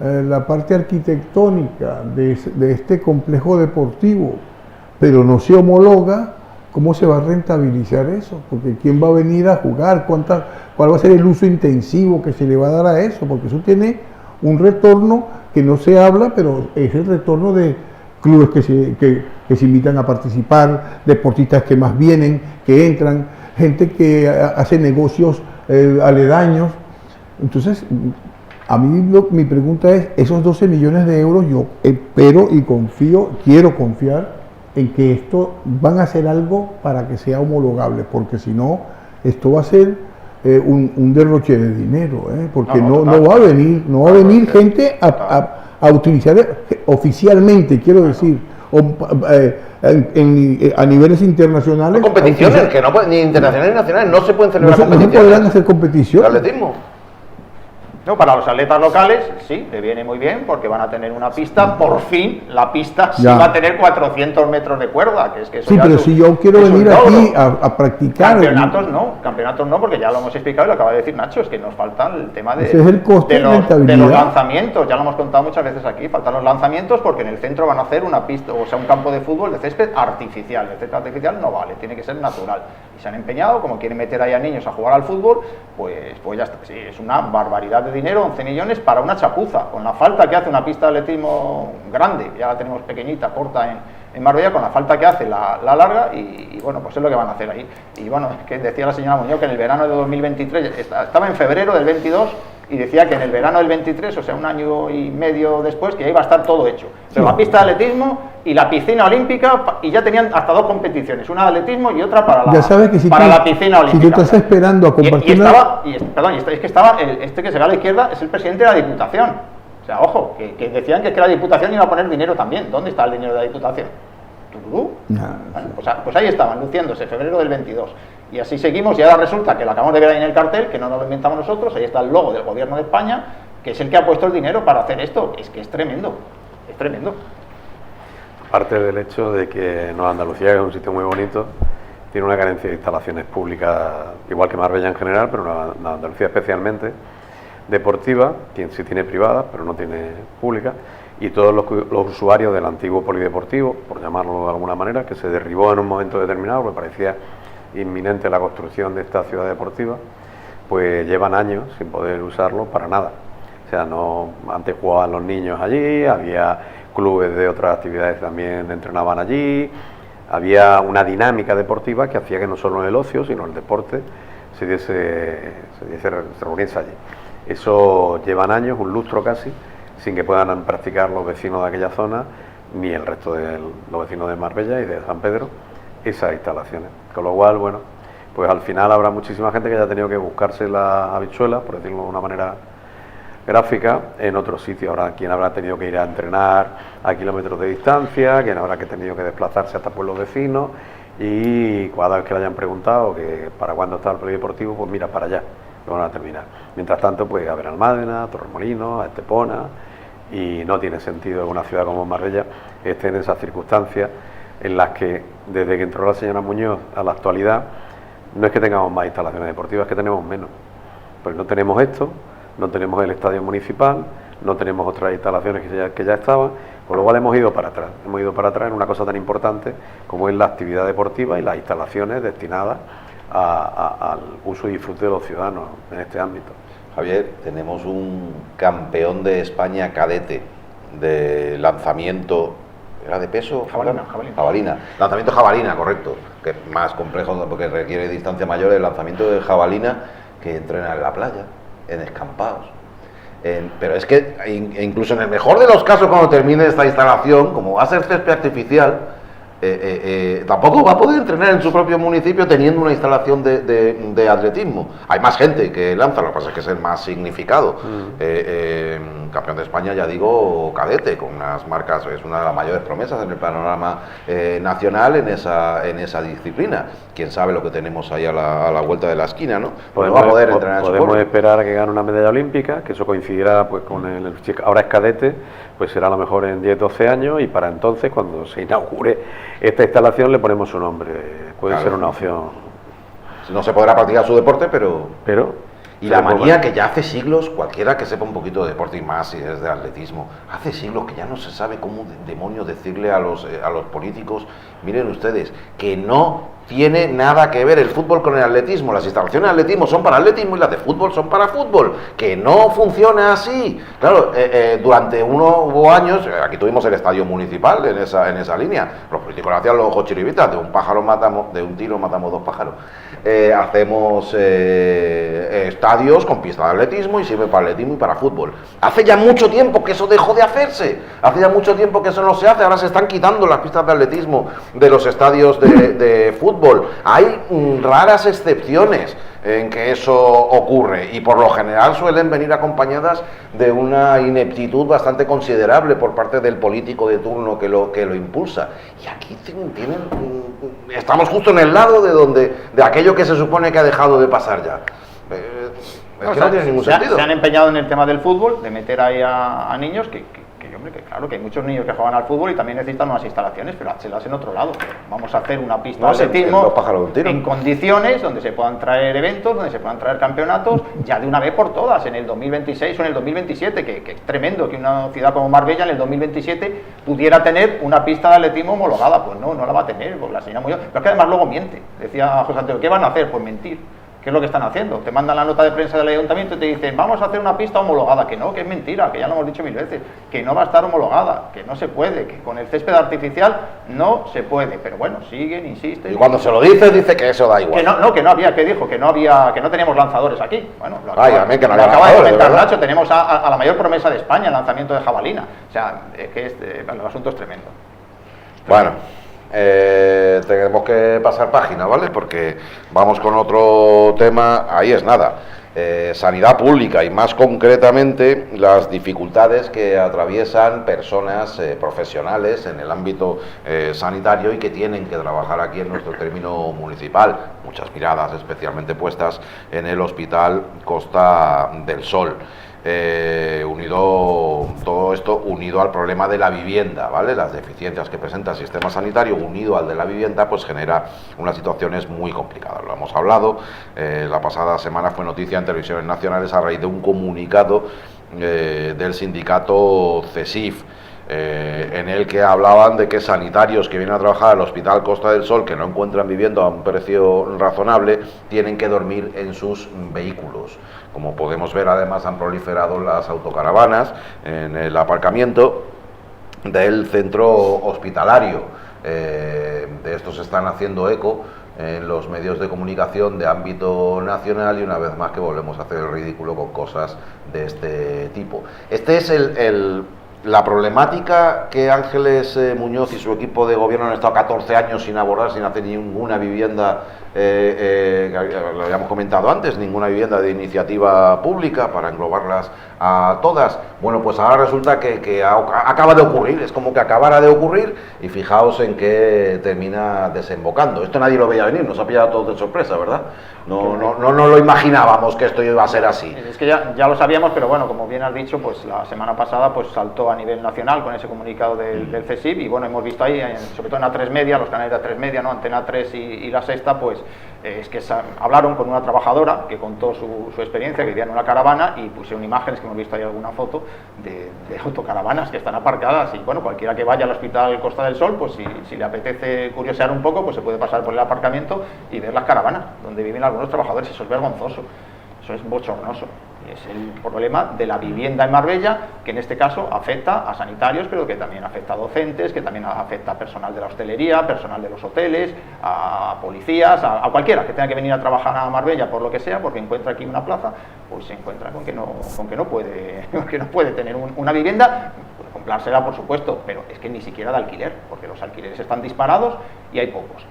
la parte arquitectónica de este complejo deportivo, pero no se homologa, ¿cómo se va a rentabilizar eso? Porque ¿quién va a venir a jugar? ¿Cuál va a ser el uso intensivo que se le va a dar a eso? Porque eso tiene un retorno que no se habla, pero es el retorno de clubes que se invitan a participar, deportistas que más vienen, que entran, gente que hace negocios aledaños. Entonces, a mí mi pregunta es, esos 12 millones de euros, yo espero y quiero confiar en que esto van a hacer algo para que sea homologable, porque si no, esto va a ser un derroche de dinero, porque no va a venir gente a utilizar oficialmente, quiero decir, a niveles internacionales. Competiciones que no pueden, ni internacionales ni nacionales, no se pueden celebrar competiciones. No se podrán hacer competiciones. ¿De atletismo? No, para los atletas locales sí, le viene muy bien porque van a tener una pista, por fin la pista sí va a tener 400 metros de cuerda, que es que eso sí, pero si yo quiero venir aquí a practicar. Campeonatos no, porque ya lo hemos explicado y lo acaba de decir Nacho, es que nos falta el tema de los lanzamientos, ya lo hemos contado muchas veces aquí, faltan los lanzamientos porque en el centro van a hacer una pista, o sea, un campo de fútbol de césped artificial, el césped artificial no vale, tiene que ser natural, y se han empeñado, como quieren meter ahí a niños a jugar al fútbol, pues ya está, sí, es una barbaridad de dinero, 11 millones para una chapuza, con la falta que hace una pista de atletismo grande, ya la tenemos pequeñita, corta en Marbella con la falta que hace la larga y bueno, pues es lo que van a hacer ahí. Y bueno, es que decía la señora Muñoz que en el verano de 2023, estaba en febrero del 22 y decía que en el verano del 23, o sea, un año y medio después, que ya iba a estar todo hecho. Pero la pista de atletismo y la piscina olímpica, y ya tenían hasta 2 competiciones, una de atletismo y otra para ya sabes que si para tú, la piscina olímpica. Si tú estás esperando a compartir es que estaba, este que se ve a la izquierda es el presidente de la Diputación. O sea, ojo, que decían que la Diputación iba a poner dinero también. ¿Dónde está el dinero de la Diputación? ¿Tururú? Bueno, pues ahí estaban, luciéndose, febrero del 22. Y así seguimos, y ahora resulta que lo acabamos de ver ahí en el cartel, que no nos lo inventamos nosotros, ahí está el logo del Gobierno de España, que es el que ha puesto el dinero para hacer esto. Es que es tremendo, es tremendo. Aparte del hecho de que Nueva Andalucía, que es un sitio muy bonito, tiene una carencia de instalaciones públicas, igual que Marbella en general, pero Nueva Andalucía especialmente, deportiva, sí tiene privadas, pero no tiene públicas, y todos los usuarios del antiguo polideportivo, por llamarlo de alguna manera, que se derribó en un momento determinado, porque parecía inminente la construcción de esta ciudad deportiva, pues llevan años sin poder usarlo para nada. O sea, no, antes jugaban los niños allí, había clubes de otras actividades también entrenaban allí, había una dinámica deportiva que hacía que no solo el ocio, sino el deporte se reuniese allí. Eso llevan años, un lustro casi, sin que puedan practicar los vecinos de aquella zona, ni el resto de los vecinos de Marbella y de San Pedro, esas instalaciones. Con lo cual, bueno, pues al final habrá muchísima gente que haya tenido que buscarse las habichuelas, por decirlo de una manera gráfica, en otros sitios. Habrá quien habrá tenido que ir a entrenar a kilómetros de distancia, quien habrá tenido que desplazarse hasta pueblos vecinos, y cada vez que le hayan preguntado que para cuándo está el polideportivo, pues mira, para allá, lo van a terminar. Mientras tanto, pues a Benalmádena, a Torremolinos, a Estepona, y no tiene sentido que una ciudad como Marbella esté en esas circunstancias en las que, desde que entró la señora Muñoz a la actualidad, no es que tengamos más instalaciones deportivas, es que tenemos menos. Pues no tenemos esto, no tenemos el estadio municipal, no tenemos otras instalaciones que ya estaban, con lo cual hemos ido para atrás en una cosa tan importante como es la actividad deportiva y las instalaciones destinadas al uso y disfrute de los ciudadanos en este ámbito. Javier, tenemos un campeón de España cadete de lanzamiento. ¿Era de peso? Jabalina. Lanzamiento jabalina, correcto. Que es más complejo porque requiere distancia mayor. El lanzamiento de jabalina que entrena en la playa, en escampados. Pero es que incluso en el mejor de los casos, cuando termine esta instalación, como va a ser césped artificial, tampoco va a poder entrenar en su propio municipio teniendo una instalación de atletismo. Hay más gente que lanza, lo que pasa es que es el más significado. Campeón de España, ya digo, cadete, con unas marcas, es una de las mayores promesas en el panorama nacional en esa disciplina. Quién sabe lo que tenemos ahí a la vuelta de la esquina, ¿no? Podemos esperar a que gane una medalla olímpica, que eso coincidirá pues con ahora es cadete, pues será a lo mejor en 10-12 años, y para entonces, cuando se inaugure esta instalación, le ponemos su nombre. Puede ser una opción. No se podrá practicar su deporte, pero y la manía que ya hace siglos, cualquiera que sepa un poquito de deporte, y más si es de atletismo, hace siglos que ya no se sabe cómo demonios decirle a los políticos, miren ustedes, que no tiene nada que ver el fútbol con el atletismo. Las instalaciones de atletismo son para atletismo y las de fútbol son para fútbol. Que no funciona así. Claro, durante hubo años, aquí tuvimos el estadio municipal en esa línea. Los políticos hacían los ojos chiribitas, de un tiro matamos 2 pájaros. Hacemos estadios con pista de atletismo y sirve para atletismo y para fútbol. Hace ya mucho tiempo que eso dejó de hacerse. Hace ya mucho tiempo que eso no se hace. Ahora se están quitando las pistas de atletismo de los estadios de fútbol. Hay raras excepciones en que eso ocurre, y por lo general suelen venir acompañadas de una ineptitud bastante considerable por parte del político de turno que lo impulsa. Y aquí estamos justo en el lado de aquello que se supone que ha dejado de pasar ya. No tiene ningún sentido. Se han empeñado en el tema del fútbol, de meter ahí a niños que claro que hay muchos niños que juegan al fútbol y también necesitan unas instalaciones, pero hazlas en otro lado. Vamos a hacer una pista de atletismo en condiciones donde se puedan traer eventos, donde se puedan traer campeonatos, ya de una vez por todas, en el 2026 o en el 2027, que es tremendo que una ciudad como Marbella en el 2027 pudiera tener una pista de atletismo homologada. Pues no la va a tener, pues la señora Muñoz. Pero es que además luego miente. Decía José Antonio, ¿qué van a hacer? Pues mentir. ¿Qué es lo que están haciendo? Te mandan la nota de prensa del ayuntamiento y te dicen, vamos a hacer una pista homologada, que no, que es mentira, que ya lo hemos dicho 1000 veces, que no va a estar homologada, que no se puede, que con el césped artificial no se puede, pero bueno, siguen, insisten. Y cuando se lo dice que eso da igual. Que no había, ¿qué dijo? Que no teníamos lanzadores aquí. Bueno, lo acaba de lanzadores, comentar Nacho, tenemos a la mayor promesa de España, el lanzamiento de jabalina. O sea, el asunto es tremendo. Bueno, tenemos que pasar página, ¿vale? Porque vamos con otro tema, ahí es nada. Sanidad pública y más concretamente las dificultades que atraviesan personas profesionales en el ámbito sanitario y que tienen que trabajar aquí en nuestro término municipal. Muchas miradas especialmente puestas en el Hospital Costa del Sol. Todo esto unido al problema de la vivienda, ¿vale? Las deficiencias que presenta el sistema sanitario unido al de la vivienda pues genera unas situaciones muy complicadas. Lo hemos hablado, la pasada semana fue noticia en televisiones nacionales a raíz de un comunicado del sindicato CESIF, en el que hablaban de que sanitarios que vienen a trabajar al Hospital Costa del Sol, que no encuentran vivienda a un precio razonable, tienen que dormir en sus vehículos. Como podemos ver, además han proliferado las autocaravanas en el aparcamiento del centro hospitalario. De esto se están haciendo eco en los medios de comunicación de ámbito nacional y una vez más que volvemos a hacer el ridículo con cosas de este tipo. Este es la problemática que Ángeles Muñoz y su equipo de gobierno han estado 14 años sin abordar, sin hacer ninguna vivienda, lo habíamos comentado antes, ninguna vivienda de iniciativa pública para englobarlas a todas. Bueno, pues ahora resulta que acaba de ocurrir, es como que acabara de ocurrir y fijaos en qué termina desembocando. Esto nadie lo veía venir, nos ha pillado todos de sorpresa, ¿verdad? No lo imaginábamos que esto iba a ser así. Es que ya lo sabíamos, pero bueno, como bien has dicho, pues la semana pasada pues saltó a nivel nacional con ese comunicado del CSIC y bueno, hemos visto ahí, sobre todo en A3 Media, los canales de A3 Media, ¿no? Antena 3 y La Sexta, pues es que hablaron con una trabajadora que contó su experiencia, que vivía en una caravana y pusieron imágenes, que hemos visto ahí alguna foto, de autocaravanas que están aparcadas y bueno, cualquiera que vaya al Hospital Costa del Sol, pues si le apetece curiosear un poco, pues se puede pasar por el aparcamiento y ver las caravanas donde viven algunos trabajadores. Eso es vergonzoso, eso es bochornoso. Es el problema de la vivienda en Marbella, que en este caso afecta a sanitarios, pero que también afecta a docentes, que también afecta a personal de la hostelería, personal de los hoteles, a policías, a cualquiera que tenga que venir a trabajar a Marbella por lo que sea, porque encuentra aquí una plaza, pues se encuentra con que no puede tener una vivienda, puede comprársela por supuesto, pero es que ni siquiera de alquiler, porque los alquileres están disparados y hay pocos.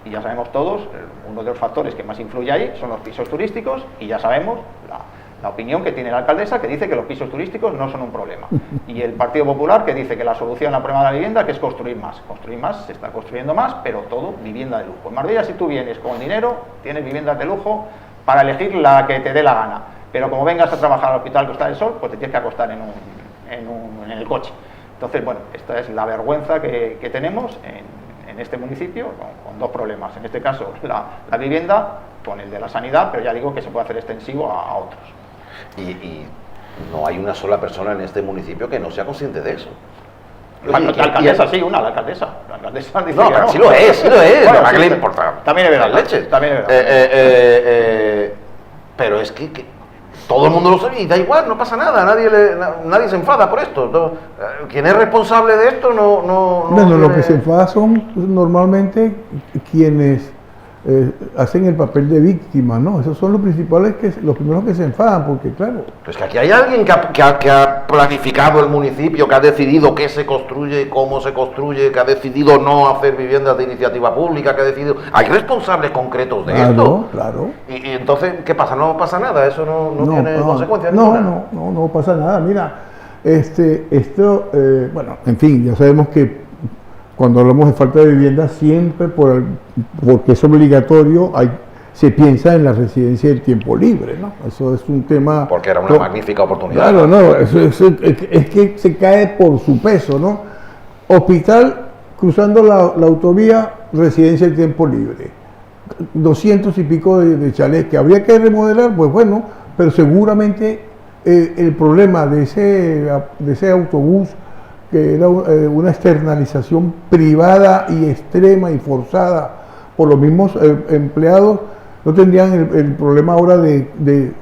Y ya sabemos todos, uno de los factores que más influye ahí son los pisos turísticos y ya sabemos la opinión que tiene la alcaldesa, que dice que los pisos turísticos no son un problema, y el Partido Popular, que dice que la solución al problema de la vivienda que es construir más, se está construyendo más, pero todo vivienda de lujo. En Marbella, si tú vienes con dinero, tienes viviendas de lujo para elegir la que te dé la gana, pero como vengas a trabajar al Hospital Costa del Sol, pues te tienes que acostar en el coche. Entonces, bueno, esta es la vergüenza que tenemos en este municipio, con dos problemas, en este caso la vivienda, con el de la sanidad, pero ya digo que se puede hacer extensivo a otros. Y no hay una sola persona en este municipio que no sea consciente de eso. La alcaldesa, sí, la alcaldesa dice no, pero sí lo es, bueno, ¿a qué le importa? También es verdad, las leches. También es verdad. Pero es que todo el mundo lo sabe y da igual, no pasa nada, nadie se enfada por esto. Quien es responsable de esto no lo que se enfada son normalmente quienes hacen el papel de víctima, ¿no? Esos son los primeros que se enfadan, porque claro... Pues que aquí hay alguien que ha planificado el municipio, que ha decidido qué se construye, cómo se construye, que ha decidido no hacer viviendas de iniciativa pública, que ha decidido... Hay responsables concretos de esto. Claro. Y entonces, ¿qué pasa? No pasa nada, eso no tiene consecuencias ninguna. No pasa nada. Mira, bueno, en fin, ya sabemos que cuando hablamos de falta de vivienda, siempre porque es obligatorio, se piensa en la residencia del tiempo libre, ¿no? Eso es un tema... Porque era una magnífica oportunidad. Claro, es que se cae por su peso, ¿no? Hospital, cruzando la autovía, residencia del tiempo libre. 200 y pico de chalés que habría que remodelar, pues bueno, pero seguramente el problema de ese autobús, que era una externalización privada y extrema y forzada por los mismos empleados, no tendrían el problema ahora de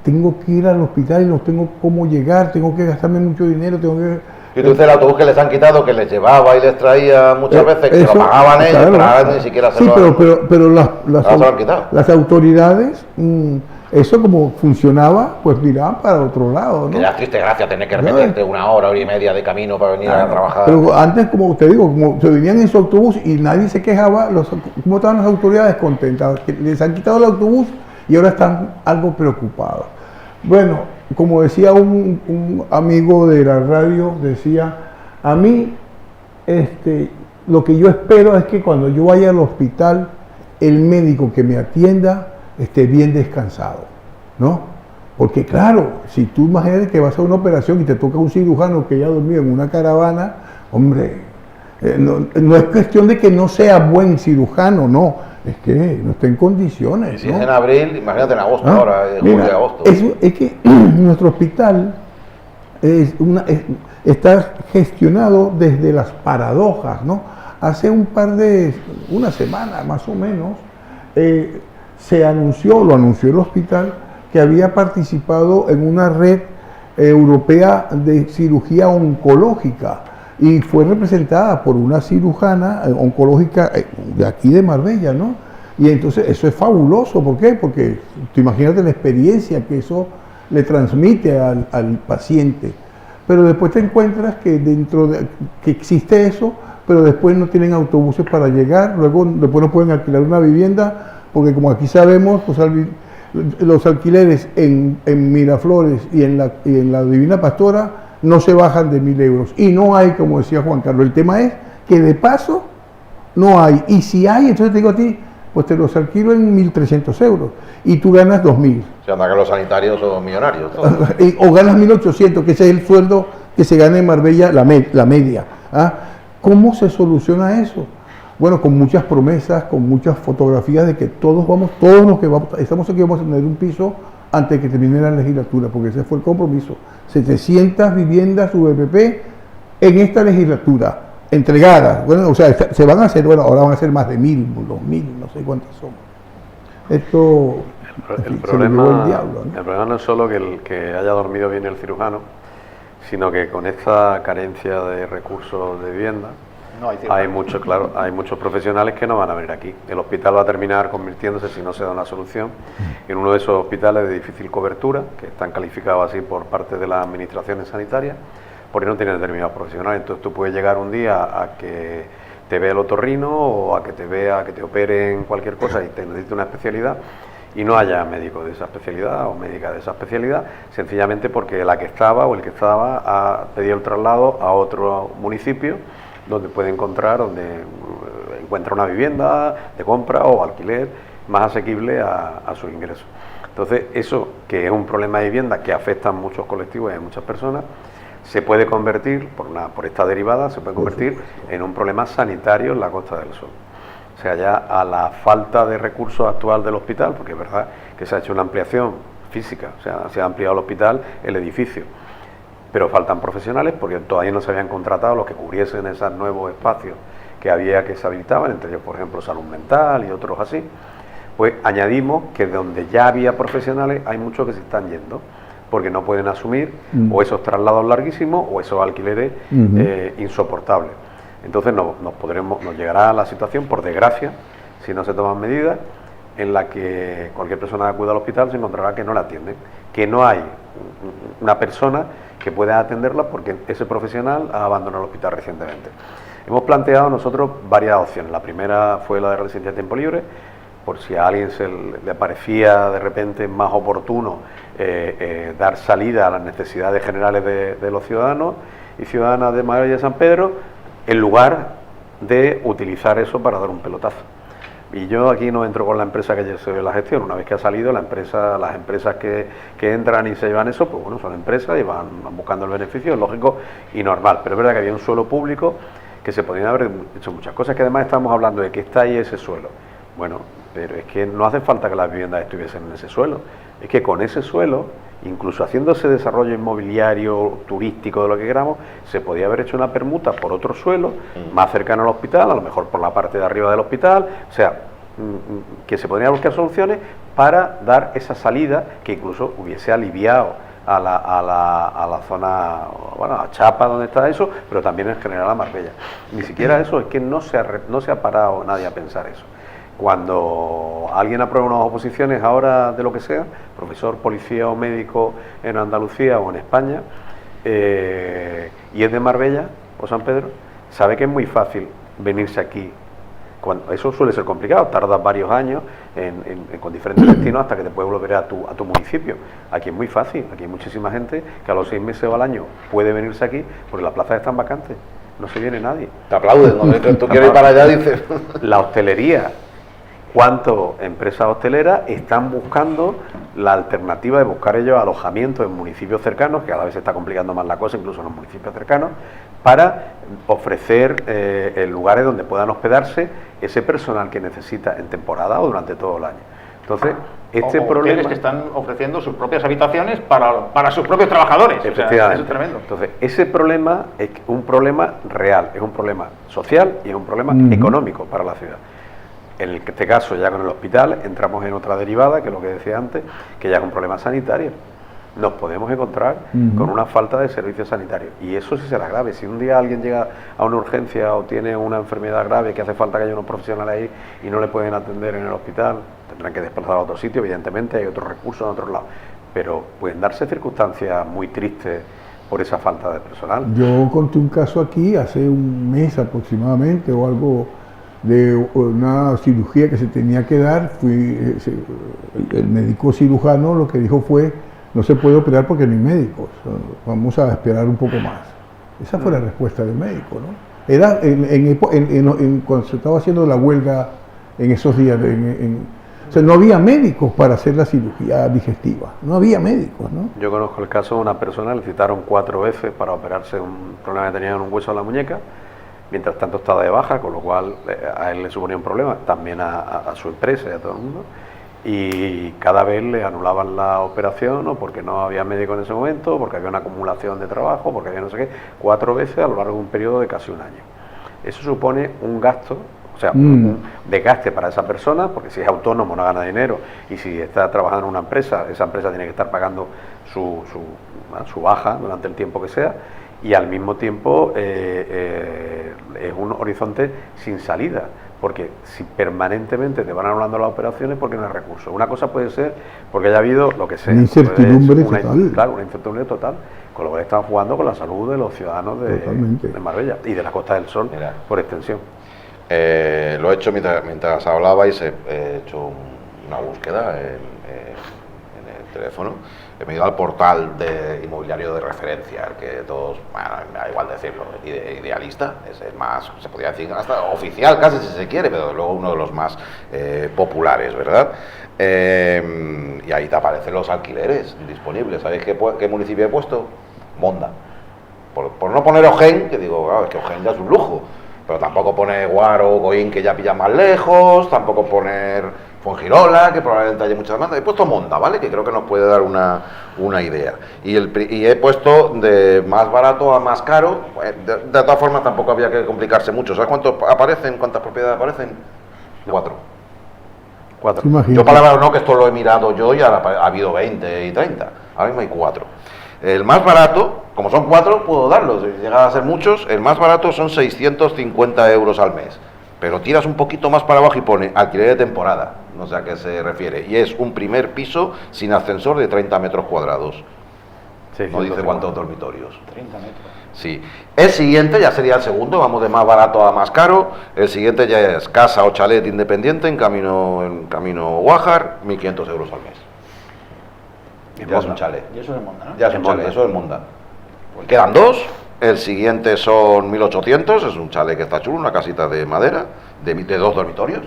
tengo que ir al hospital y no tengo cómo llegar, tengo que gastarme mucho dinero, tengo que... Y tú dices el autobús que les han quitado, que les llevaba y les traía muchas veces, que eso, lo pagaban ellos, claro, pero ahora ni siquiera se sí, lo han... pero se lo han quitado. las autoridades, eso como funcionaba, pues miraban para otro lado, ¿no? Que ya es triste gracia tener que meterte una hora y media de camino para venir a trabajar. Pero antes, como te digo, como se venían en su autobús y nadie se quejaba, ¿cómo estaban las autoridades contentas? Que les han quitado el autobús y ahora están algo preocupados. Bueno, como decía un amigo de la radio, decía, a mí lo que yo espero es que cuando yo vaya al hospital, el médico que me atienda esté bien descansado, ¿no? Porque claro, si tú imaginas que vas a una operación y te toca un cirujano que ya dormido en una caravana, hombre, no es cuestión de que no sea buen cirujano, no, es que no está en condiciones. Si ¿no? es en abril, imagínate en agosto, ahora, en julio y agosto. Es que nuestro hospital está gestionado desde las paradojas, ¿no? Hace una semana más o menos, lo anunció el hospital, que había participado en una red europea de cirugía oncológica y fue representada por una cirujana oncológica de aquí de Marbella, ¿no? Y entonces eso es fabuloso, ¿por qué? Porque tú imagínate la experiencia que eso le transmite al paciente, pero después te encuentras que que existe eso, pero después no tienen autobuses para llegar, después no pueden alquilar una vivienda, porque como aquí sabemos, pues, los alquileres en Miraflores y en la Divina Pastora no se bajan de 1.000 euros. Y no hay, como decía Juan Carlos, el tema es que de paso no hay. Y si hay, entonces te digo a ti, pues te los alquilo en 1.300 euros y tú ganas 2.000. Se anda que los sanitarios son millonarios. O ganas 1.800, que ese es el sueldo que se gana en Marbella, la media. ¿Ah? ¿Cómo se soluciona eso? Bueno, con muchas promesas, con muchas fotografías de que todos los que estamos aquí vamos a tener un piso antes de que termine la legislatura, porque ese fue el compromiso. 700 viviendas VPP en esta legislatura, entregadas. Bueno, o sea, se van a hacer, bueno, ahora van a ser más de 1.000, 2.000, no sé cuántas son. Esto... El problema no es solo que haya dormido bien el cirujano, sino que con esta carencia de recursos de vivienda, hay muchos profesionales que no van a venir aquí. El hospital va a terminar convirtiéndose, si no se da una solución, en uno de esos hospitales de difícil cobertura, que están calificados así por parte de las administraciones sanitarias, porque no tienen determinados profesionales. Entonces tú puedes llegar un día a que te vea el otorrino o a que te operen cualquier cosa y te necesite una especialidad, y no haya médico de esa especialidad o médica de esa especialidad, sencillamente porque la que estaba o el que estaba ha pedido el traslado a otro municipio donde encuentra una vivienda de compra o alquiler más asequible a sus ingresos. Entonces, eso, que es un problema de vivienda que afecta a muchos colectivos y a muchas personas, se puede convertir, por esta derivada, se puede convertir en un problema sanitario en la Costa del Sol. O sea, ya a la falta de recursos actual del hospital, porque es verdad que se ha hecho una ampliación física, o sea, se ha ampliado el hospital, el edificio, pero faltan profesionales porque todavía no se habían contratado los que cubriesen esos nuevos espacios que se habilitaban, entre ellos, por ejemplo, salud mental y otros así. Pues añadimos que donde ya había profesionales hay muchos que se están yendo porque no pueden asumir o esos traslados larguísimos o esos alquileres insoportables. Entonces nos llegará a la situación, por desgracia, si no se toman medidas, en la que cualquier persona que acuda al hospital se encontrará que no la atienden, que no hay una persona que pueda atenderla porque ese profesional ha abandonado el hospital recientemente. Hemos planteado nosotros varias opciones. La primera fue la de residencia de tiempo libre, por si a alguien le parecía de repente más oportuno dar salida a las necesidades generales de los ciudadanos y ciudadanas de Marbella y de San Pedro, en lugar de utilizar eso para dar un pelotazo. Y yo aquí no entro con la empresa que lleve la gestión. Una vez que ha salido las empresas que entran y se llevan eso, pues bueno, son empresas y van buscando el beneficio, es lógico y normal. Pero es verdad que había un suelo público que se podían haber hecho muchas cosas, que además estamos hablando de que está ahí ese suelo. Bueno, pero es que no hace falta que las viviendas estuviesen en ese suelo. Es que con ese suelo, incluso haciendo ese desarrollo inmobiliario, turístico, de lo que queramos, se podía haber hecho una permuta por otro suelo, más cercano al hospital, a lo mejor por la parte de arriba del hospital. O sea, que se podrían buscar soluciones para dar esa salida que incluso hubiese aliviado a la zona, bueno, a Chapa, donde está eso, pero también en general a Marbella. Ni siquiera eso, es que no se ha parado nadie a pensar eso. Cuando alguien aprueba unas oposiciones ahora de lo que sea, profesor, policía o médico en Andalucía o en España, y es de Marbella o San Pedro, sabe que es muy fácil venirse aquí. Eso suele ser complicado, tardas varios años con diferentes destinos hasta que te puedes volver a tu municipio. Aquí es muy fácil, aquí hay muchísima gente que a los 6 meses o al año puede venirse aquí porque las plazas están vacantes, no se viene nadie. Te aplauden, ¿no? Tú quieres ir para allá, dices. La hostelería, ¿cuántas empresas hosteleras están buscando la alternativa de buscar ellos alojamiento en municipios cercanos, que cada vez se está complicando más la cosa, incluso en los municipios cercanos, para ofrecer lugares donde puedan hospedarse ese personal que necesita en temporada o durante todo el año? Entonces, este problema... que están ofreciendo sus propias habitaciones para sus propios trabajadores. Efectivamente. O sea, eso es tremendo. Entonces, ese problema es un problema real, es un problema social y es un problema económico para la ciudad. En este caso, ya con el hospital, entramos en otra derivada, que es lo que decía antes, que ya es un problema sanitario. Nos podemos encontrar con una falta de servicios sanitarios. Y eso sí será grave. Si un día alguien llega a una urgencia o tiene una enfermedad grave que hace falta que haya unos profesionales ahí y no le pueden atender en el hospital, tendrán que desplazar a otro sitio, evidentemente, hay otros recursos en otros lados. Pero pueden darse circunstancias muy tristes por esa falta de personal. Yo conté un caso aquí hace un mes aproximadamente o algo de una cirugía que se tenía que dar. El médico cirujano lo que dijo fue: no se puede operar porque no hay médicos, vamos a esperar un poco más. Esa fue la respuesta del médico, ¿no? Era cuando se estaba haciendo la huelga en esos días, o sea, no había médicos para hacer la cirugía digestiva, no había médicos, ¿no? Yo conozco el caso de una persona, le citaron 4 veces para operarse un problema que tenía en un hueso de la muñeca, mientras tanto estaba de baja, con lo cual a él le suponía un problema, también a su empresa y a todo el mundo. Y cada vez le anulaban la operación, o porque no había médico en ese momento, porque había una acumulación de trabajo, porque había no sé qué, 4 veces a lo largo de un periodo de casi un año. Eso supone un gasto, o sea, un desgaste para esa persona, porque si es autónomo no gana dinero, y si está trabajando en una empresa, esa empresa tiene que estar pagando su baja durante el tiempo que sea, y al mismo tiempo es un horizonte sin salida. Porque si permanentemente te van anulando las operaciones, porque no hay recursos. Una cosa puede ser porque haya habido lo que sea. Una incertidumbre total. Claro, una incertidumbre total. Con lo cual están jugando con la salud de los ciudadanos de Marbella y de la Costa del Sol. Mira, por extensión. Lo he hecho mientras hablabais, he hecho una búsqueda en el teléfono. Me he ido al portal de inmobiliario de referencia, el que todos, bueno, me da igual decirlo, Idealista, es el más, se podría decir, hasta oficial casi si se quiere, pero luego uno de los más populares, ¿verdad? Y ahí te aparecen los alquileres disponibles. ¿Sabéis qué municipio he puesto? Monda. Por no poner Ojén, que digo, claro, es que Ojén ya es un lujo, pero tampoco pone Guaro o Goín, que ya pilla más lejos, tampoco poner Fuengirola, que probablemente haya muchas demandas. He puesto Monda, ¿vale? Que creo que nos puede dar una idea. Y he puesto de más barato a más caro. De todas formas, tampoco había que complicarse mucho. ¿Sabes cuántas propiedades aparecen? 4. Yo palabra no, que esto lo he mirado yo y ahora ha habido 20 y 30. Ahora mismo hay 4. El más barato, como son 4, puedo darlos. Si llega a ser muchos, el más barato son 650 euros al mes. Pero tiras un poquito más para abajo y pone alquiler de temporada, no sé a qué se refiere, y es un primer piso sin ascensor de 30 metros cuadrados. Sí, no dice cuántos dormitorios. 30 metros. Sí. El siguiente ya sería el segundo, vamos de más barato a más caro. El siguiente ya es casa o chalet independiente en camino Guajar, 1.500 euros al mes. Ya es un chalet. Y eso es Monda, ¿no? Ya es un chalet, eso es Monda. Quedan 2. El siguiente son 1.800, es un chalet que está chulo, una casita de madera, de 2 dormitorios.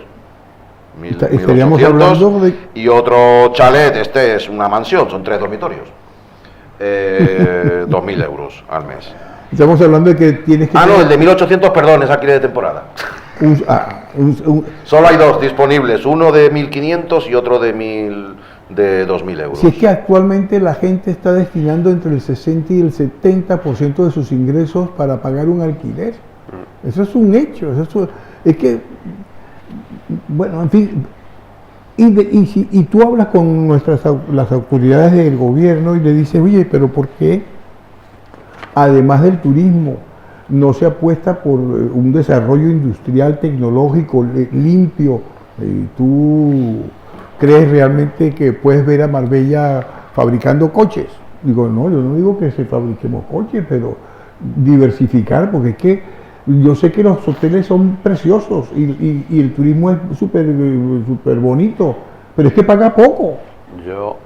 1.800. Y otro chalet, este es una mansión, son 3 dormitorios. 2.000 euros al mes. Estamos hablando de que tienes que... no, el de 1.800, perdón, es alquiler de temporada. Solo hay 2 disponibles, uno de 1.500 y otro de 2.000 euros. Si es que actualmente la gente está destinando entre el 60 y el 70% de sus ingresos para pagar un alquiler. Eso es un hecho. Es que bueno, en fin, y tú hablas con las autoridades del gobierno y le dices, oye, pero ¿por qué, además del turismo, no se apuesta por un desarrollo industrial, tecnológico, limpio? ¿Tú crees realmente que puedes ver a Marbella fabricando coches? Digo, no, yo no digo que se fabriquemos coches, pero diversificar, porque es que yo sé que los hoteles son preciosos y el turismo es súper bonito, pero es que paga poco. Yo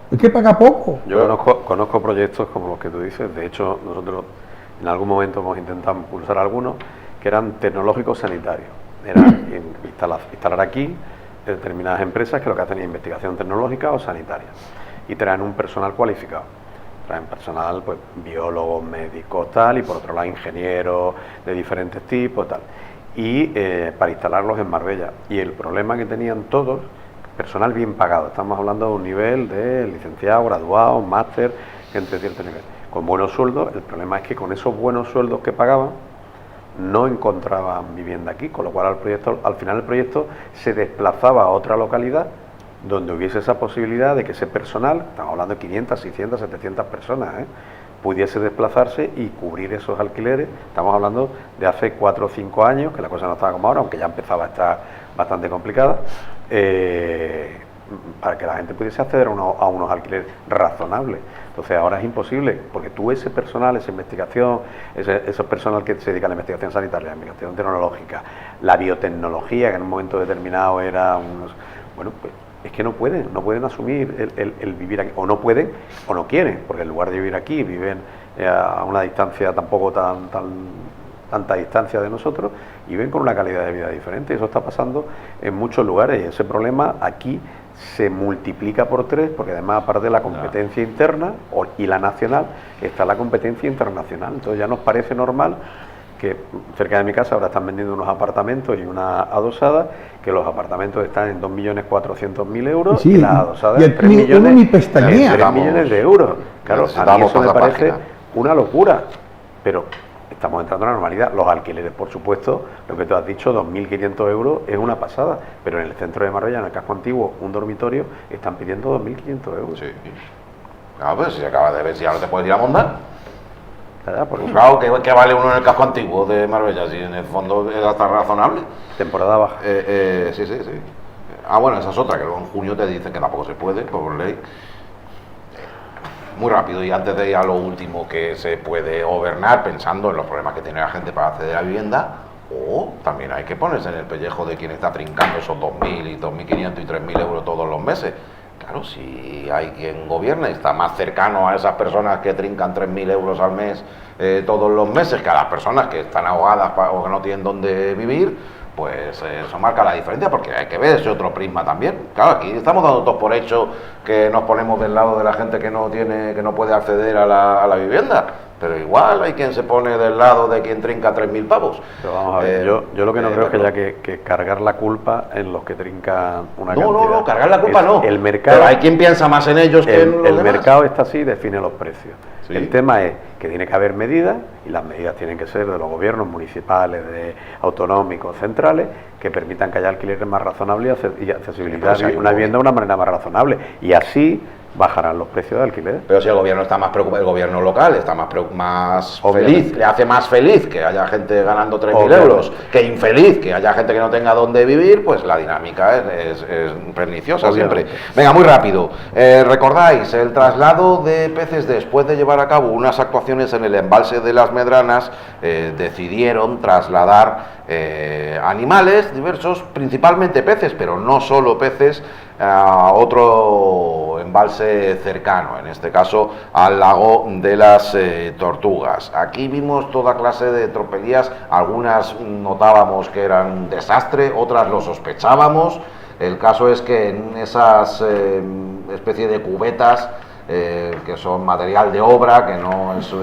conozco proyectos como los que tú dices. De hecho, nosotros en algún momento hemos intentado impulsar algunos que eran tecnológicos sanitarios. Era instalar aquí determinadas empresas que lo que hacen es investigación tecnológica o sanitaria y traen un personal cualificado. Traen personal, pues biólogos, médicos, tal, y por otro lado ingenieros de diferentes tipos, tal. Y para instalarlos en Marbella. Y el problema que tenían todos, personal bien pagado, estamos hablando de un nivel de licenciado, graduado, máster, gente de cierto nivel, con buenos sueldos. El problema es que con esos buenos sueldos que pagaban, no encontraban vivienda aquí, con lo cual al final el proyecto se desplazaba a otra localidad donde hubiese esa posibilidad de que ese personal, estamos hablando de 500, 600, 700 personas, pudiese desplazarse y cubrir esos alquileres. Estamos hablando de hace 4 o 5 años, que la cosa no estaba como ahora, aunque ya empezaba a estar bastante complicada, para que la gente pudiese acceder a unos alquileres razonables. Entonces ahora es imposible, porque tú ese personal, esa investigación, ese personal que se dedica a la investigación sanitaria, la investigación tecnológica, la biotecnología, que en un momento determinado era unos... Bueno, pues es que no pueden asumir el vivir aquí, o no pueden o no quieren, porque en lugar de vivir aquí viven a una distancia tampoco tanta distancia de nosotros, y viven con una calidad de vida diferente. Eso está pasando en muchos lugares, y ese problema aquí se multiplica por 3, porque además, aparte de la competencia interna y la nacional, está la competencia internacional. Entonces ya nos parece normal que cerca de mi casa ahora están vendiendo unos apartamentos y una adosada, que los apartamentos están en 2.400.000 euros, sí, y las adosadas en 3 millones de euros. Claro, a mí eso me parece una locura, pero estamos entrando en la normalidad. Los alquileres, por supuesto, lo que tú has dicho, 2.500 euros es una pasada, pero en el centro de Marbella, en el casco antiguo, un dormitorio, están pidiendo 2.500 euros. Sí. Claro, pues si acabas de ver, si ya no te puedes ir a montar. Claro, ¿qué vale uno en el casco antiguo de Marbella? Si en el fondo es hasta razonable. Temporada baja. Sí. Bueno, esa es otra, que luego en junio te dicen que tampoco se puede, por ley. Muy rápido, y antes de ir a lo último, que se puede gobernar pensando en los problemas que tiene la gente para acceder a vivienda, o también hay que ponerse en el pellejo de quien está trincando esos 2.000 y 2.500 y 3.000 euros todos los meses. Claro, si hay quien gobierna y está más cercano a esas personas que trincan 3.000 euros al mes todos los meses, que a las personas que están ahogadas o que no tienen dónde vivir, pues eso marca la diferencia, porque hay que ver ese otro prisma también. Claro, aquí estamos dando todos por hecho que nos ponemos del lado de la gente que no puede acceder a la vivienda, pero igual hay quien se pone del lado de quien trinca 3.000 pavos. Pero vamos a ver, yo lo que no creo es que haya que cargar la culpa en los que trincan una cantidad. No, cargar la culpa no. El mercado, pero hay quien piensa más en ellos que en los demás. El mercado está así, define los precios. Sí. El tema es que tiene que haber medidas, y las medidas tienen que ser de los gobiernos municipales, autonómicos, centrales, que permitan que haya alquileres más razonables y accesibilidad a una vivienda de una manera más razonable. Y así bajarán los precios de alquiler. Pero si el gobierno está más preocupado, el gobierno local está más feliz, le hace más feliz que haya gente ganando 3.000 euros, que infeliz que haya gente que no tenga dónde vivir, pues la dinámica es perniciosa siempre. Venga, muy rápido. ¿Recordáis el traslado de peces después de llevar a cabo unas actuaciones en el embalse de las Medranas? Decidieron trasladar animales diversos, principalmente peces, pero no solo peces, a otro embalse cercano, en este caso al lago de las Tortugas. Aquí vimos toda clase de tropelías, algunas notábamos que eran un desastre, otras lo sospechábamos. El caso es que en esas especie de cubetas, que son material de obra, que no es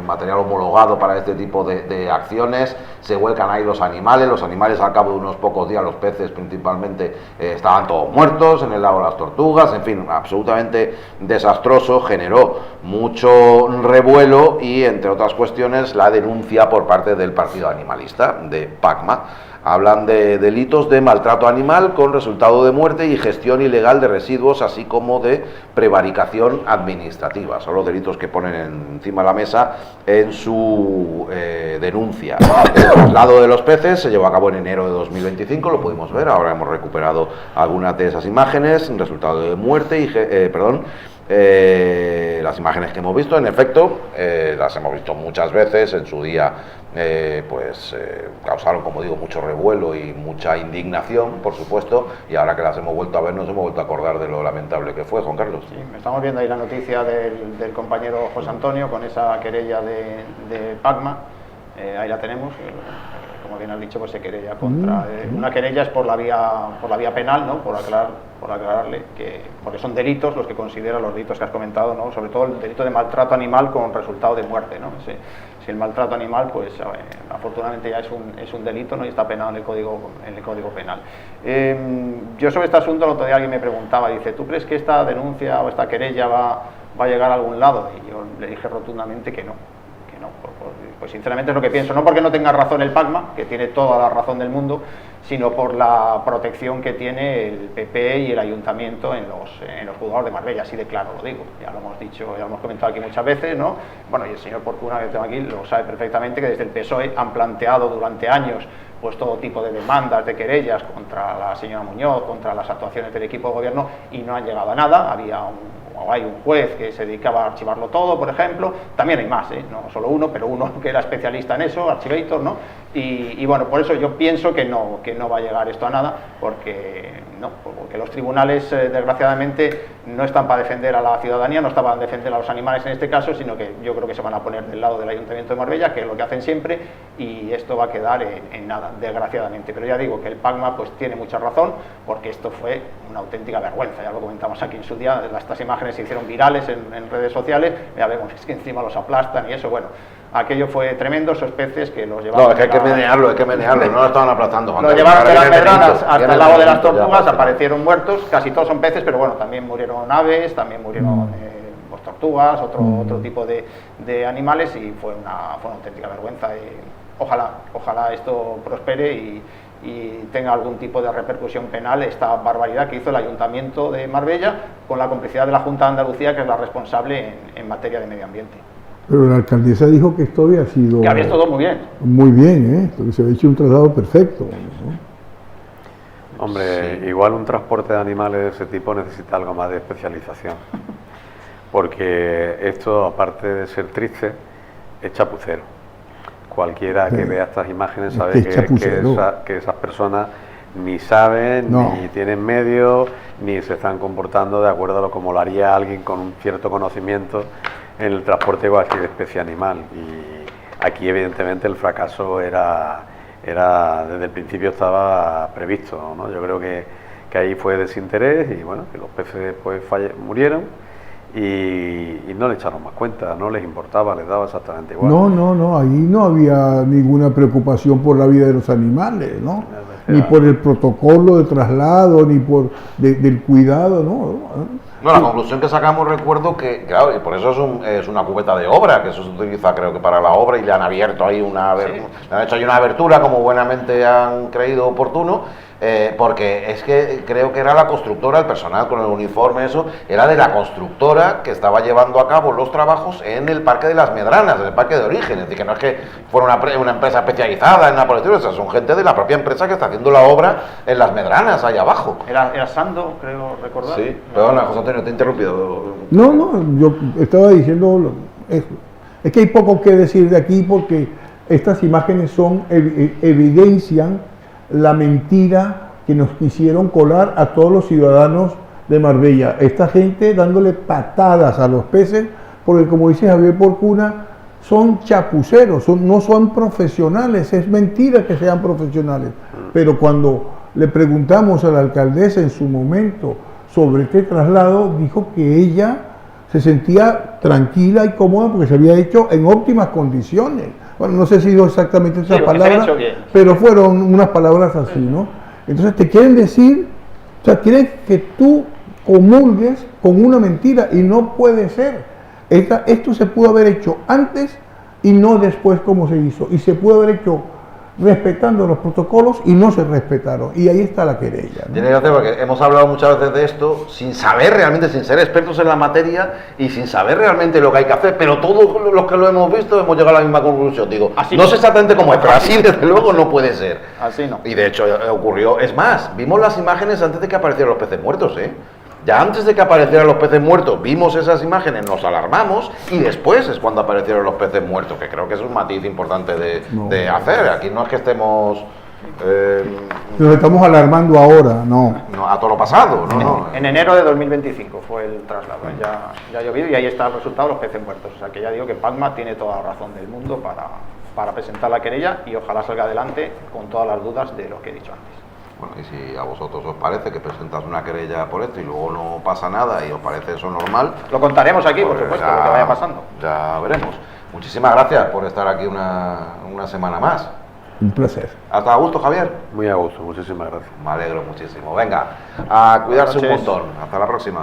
material homologado para este tipo de acciones, se vuelcan ahí los animales al cabo de unos pocos días, los peces principalmente estaban todos muertos en el lago de las Tortugas, en fin, absolutamente desastroso, generó mucho revuelo y, entre otras cuestiones, la denuncia por parte del partido animalista de PACMA. Hablan de delitos de maltrato animal con resultado de muerte y gestión ilegal de residuos, así como de prevaricación administrativa. Son los delitos que ponen encima de la mesa en su denuncia. El traslado de los peces se llevó a cabo en enero de 2025, lo pudimos ver, ahora hemos recuperado algunas de esas imágenes, resultado de muerte y las imágenes que hemos visto, en efecto, las hemos visto muchas veces. En su día causaron, como digo, mucho revuelo y mucha indignación, por supuesto, y ahora que las hemos vuelto a ver nos hemos vuelto a acordar de lo lamentable que fue. Juan Carlos. Sí, estamos viendo ahí la noticia del compañero José Antonio con esa querella de Pacma, ahí la tenemos. Como bien has dicho, pues se querella contra... una querella es por la vía penal, ¿no? Por aclararle que... Porque son delitos los que considera los delitos que has comentado, ¿no? Sobre todo el delito de maltrato animal con resultado de muerte, ¿no? Si el maltrato animal, pues afortunadamente ya es un delito, ¿no? Y está penado en el Código Penal. Yo sobre este asunto, el otro día alguien me preguntaba, dice, ¿tú crees que esta denuncia o esta querella va a llegar a algún lado? Y yo le dije rotundamente que no. Pues sinceramente es lo que pienso, no porque no tenga razón el Pacma, que tiene toda la razón del mundo, sino por la protección que tiene el PP y el Ayuntamiento en los juzgados de Marbella, así de claro lo digo, ya lo hemos dicho, ya lo hemos comentado aquí muchas veces, ¿no? Bueno, y el señor Porcuna, que tengo aquí, lo sabe perfectamente, que desde el PSOE han planteado durante años pues todo tipo de demandas, de querellas contra la señora Muñoz, contra las actuaciones del equipo de gobierno, y no han llegado a nada. Hay un juez que se dedicaba a archivarlo todo, por ejemplo, también hay más, no solo uno, pero uno que era especialista en eso, Archivator, ¿no? Y bueno, por eso yo pienso que no va a llegar esto a nada, porque los tribunales, desgraciadamente, no están para defender a la ciudadanía, no están para defender a los animales en este caso, sino que yo creo que se van a poner del lado del Ayuntamiento de Marbella, que es lo que hacen siempre, y esto va a quedar en nada, desgraciadamente. Pero ya digo que el Pacma pues tiene mucha razón, porque esto fue una auténtica vergüenza, ya lo comentamos aquí en su día, estas imágenes se hicieron virales en redes sociales, ya vemos que encima los aplastan y eso, bueno, aquello fue tremendo, esos peces que los llevaban... No, es que hay que menearlo, no lo estaban aplastando. Lo llevaron de las Medranas hasta el lago de las Tortugas, aparecieron muertos, casi todos son peces, pero bueno, también murieron aves, también murieron tortugas, otro tipo de animales, y fue una auténtica vergüenza. Ojalá esto prospere y tenga algún tipo de repercusión penal esta barbaridad que hizo el Ayuntamiento de Marbella con la complicidad de la Junta de Andalucía, que es la responsable en materia de medio ambiente. Pero la alcaldesa dijo que esto había sido... Que había estado muy bien. Muy bien, que se había hecho un traslado perfecto, ¿no? Hombre, sí. Igual un transporte de animales de ese tipo necesita algo más de especialización. Porque esto, aparte de ser triste, es chapucero. Cualquiera que vea estas imágenes sabe que esas personas ni saben, ni tienen medios, ni se están comportando de acuerdo a como lo haría alguien con un cierto conocimiento en el transporte de cualquier especie animal. Y aquí evidentemente el fracaso era desde el principio estaba previsto, ¿no? Yo creo que ahí fue desinterés y bueno, que los peces pues murieron y no le echaron más cuenta, no les importaba, les daba exactamente igual. No, ahí no había ninguna preocupación por la vida de los animales, ¿no? Ni por el protocolo de traslado, ni por del cuidado, ¿no? No, la conclusión que sacamos, recuerdo que, claro, y por eso es una cubeta de obra, que eso se utiliza creo que para la obra, y le han abierto ahí le han hecho ahí una abertura como buenamente han creído oportuno, porque es que creo que era la constructora, el personal con el uniforme, eso, era de la constructora que estaba llevando a cabo los trabajos en el Parque de las Medranas, en el Parque de Origen, es decir, que no es que fuera una empresa especializada en la política, o sea, son gente de la propia empresa que está haciendo la obra en las Medranas, ahí abajo. Era Sando, creo recordar. Sí, perdona, José Antonio, te he interrumpido. No, yo estaba diciendo eso. Es que hay poco que decir de aquí porque estas imágenes evidencian la mentira que nos quisieron colar a todos los ciudadanos de Marbella. Esta gente dándole patadas a los peces, porque como dice Javier Porcuna, son chapuceros, no son profesionales, es mentira que sean profesionales. Pero cuando le preguntamos a la alcaldesa en su momento sobre este traslado, dijo que ella se sentía tranquila y cómoda porque se había hecho en óptimas condiciones. Bueno, no sé si dijo exactamente esas palabras, pero fueron unas palabras así, ¿no? Entonces te quieren decir, o sea, quieren que tú comulgues con una mentira y no puede ser. Esto se pudo haber hecho antes y no después como se hizo. Y se pudo haber hecho respetando los protocolos y no se respetaron. Y ahí está la querella, ¿no? Tiene que hacer porque hemos hablado muchas veces de esto sin saber realmente, sin ser expertos en la materia y sin saber realmente lo que hay que hacer, pero todos los que lo hemos visto hemos llegado a la misma conclusión. Digo, Así no no. sé exactamente cómo es, pero así desde luego no puede ser. Así no. Y de hecho ocurrió, es más, vimos las imágenes antes de que aparecieran los peces muertos, ¿eh? Ya antes de que aparecieran los peces muertos vimos esas imágenes, nos alarmamos y después es cuando aparecieron los peces muertos, que creo que es un matiz importante de hacer. Aquí no es que estemos Nos estamos alarmando ahora, no. a todo lo pasado, no. En enero de 2025 fue el traslado, ya ha llovido y ahí está el resultado de los peces muertos. O sea que ya digo que Pacma tiene toda la razón del mundo para presentar la querella y ojalá salga adelante con todas las dudas de lo que he dicho antes. Bueno, y si a vosotros os parece que presentas una querella por esto y luego no pasa nada y os parece eso normal, Lo contaremos aquí, por pues supuesto, ya- lo que vaya pasando. Ya veremos. Muchísimas gracias por estar aquí una semana más. Un placer. ¿Hasta a gusto, Javier? Muy a gusto, muchísimas gracias. Me alegro muchísimo. Venga, a cuidarse un Buenas noches. montón. Hasta la próxima.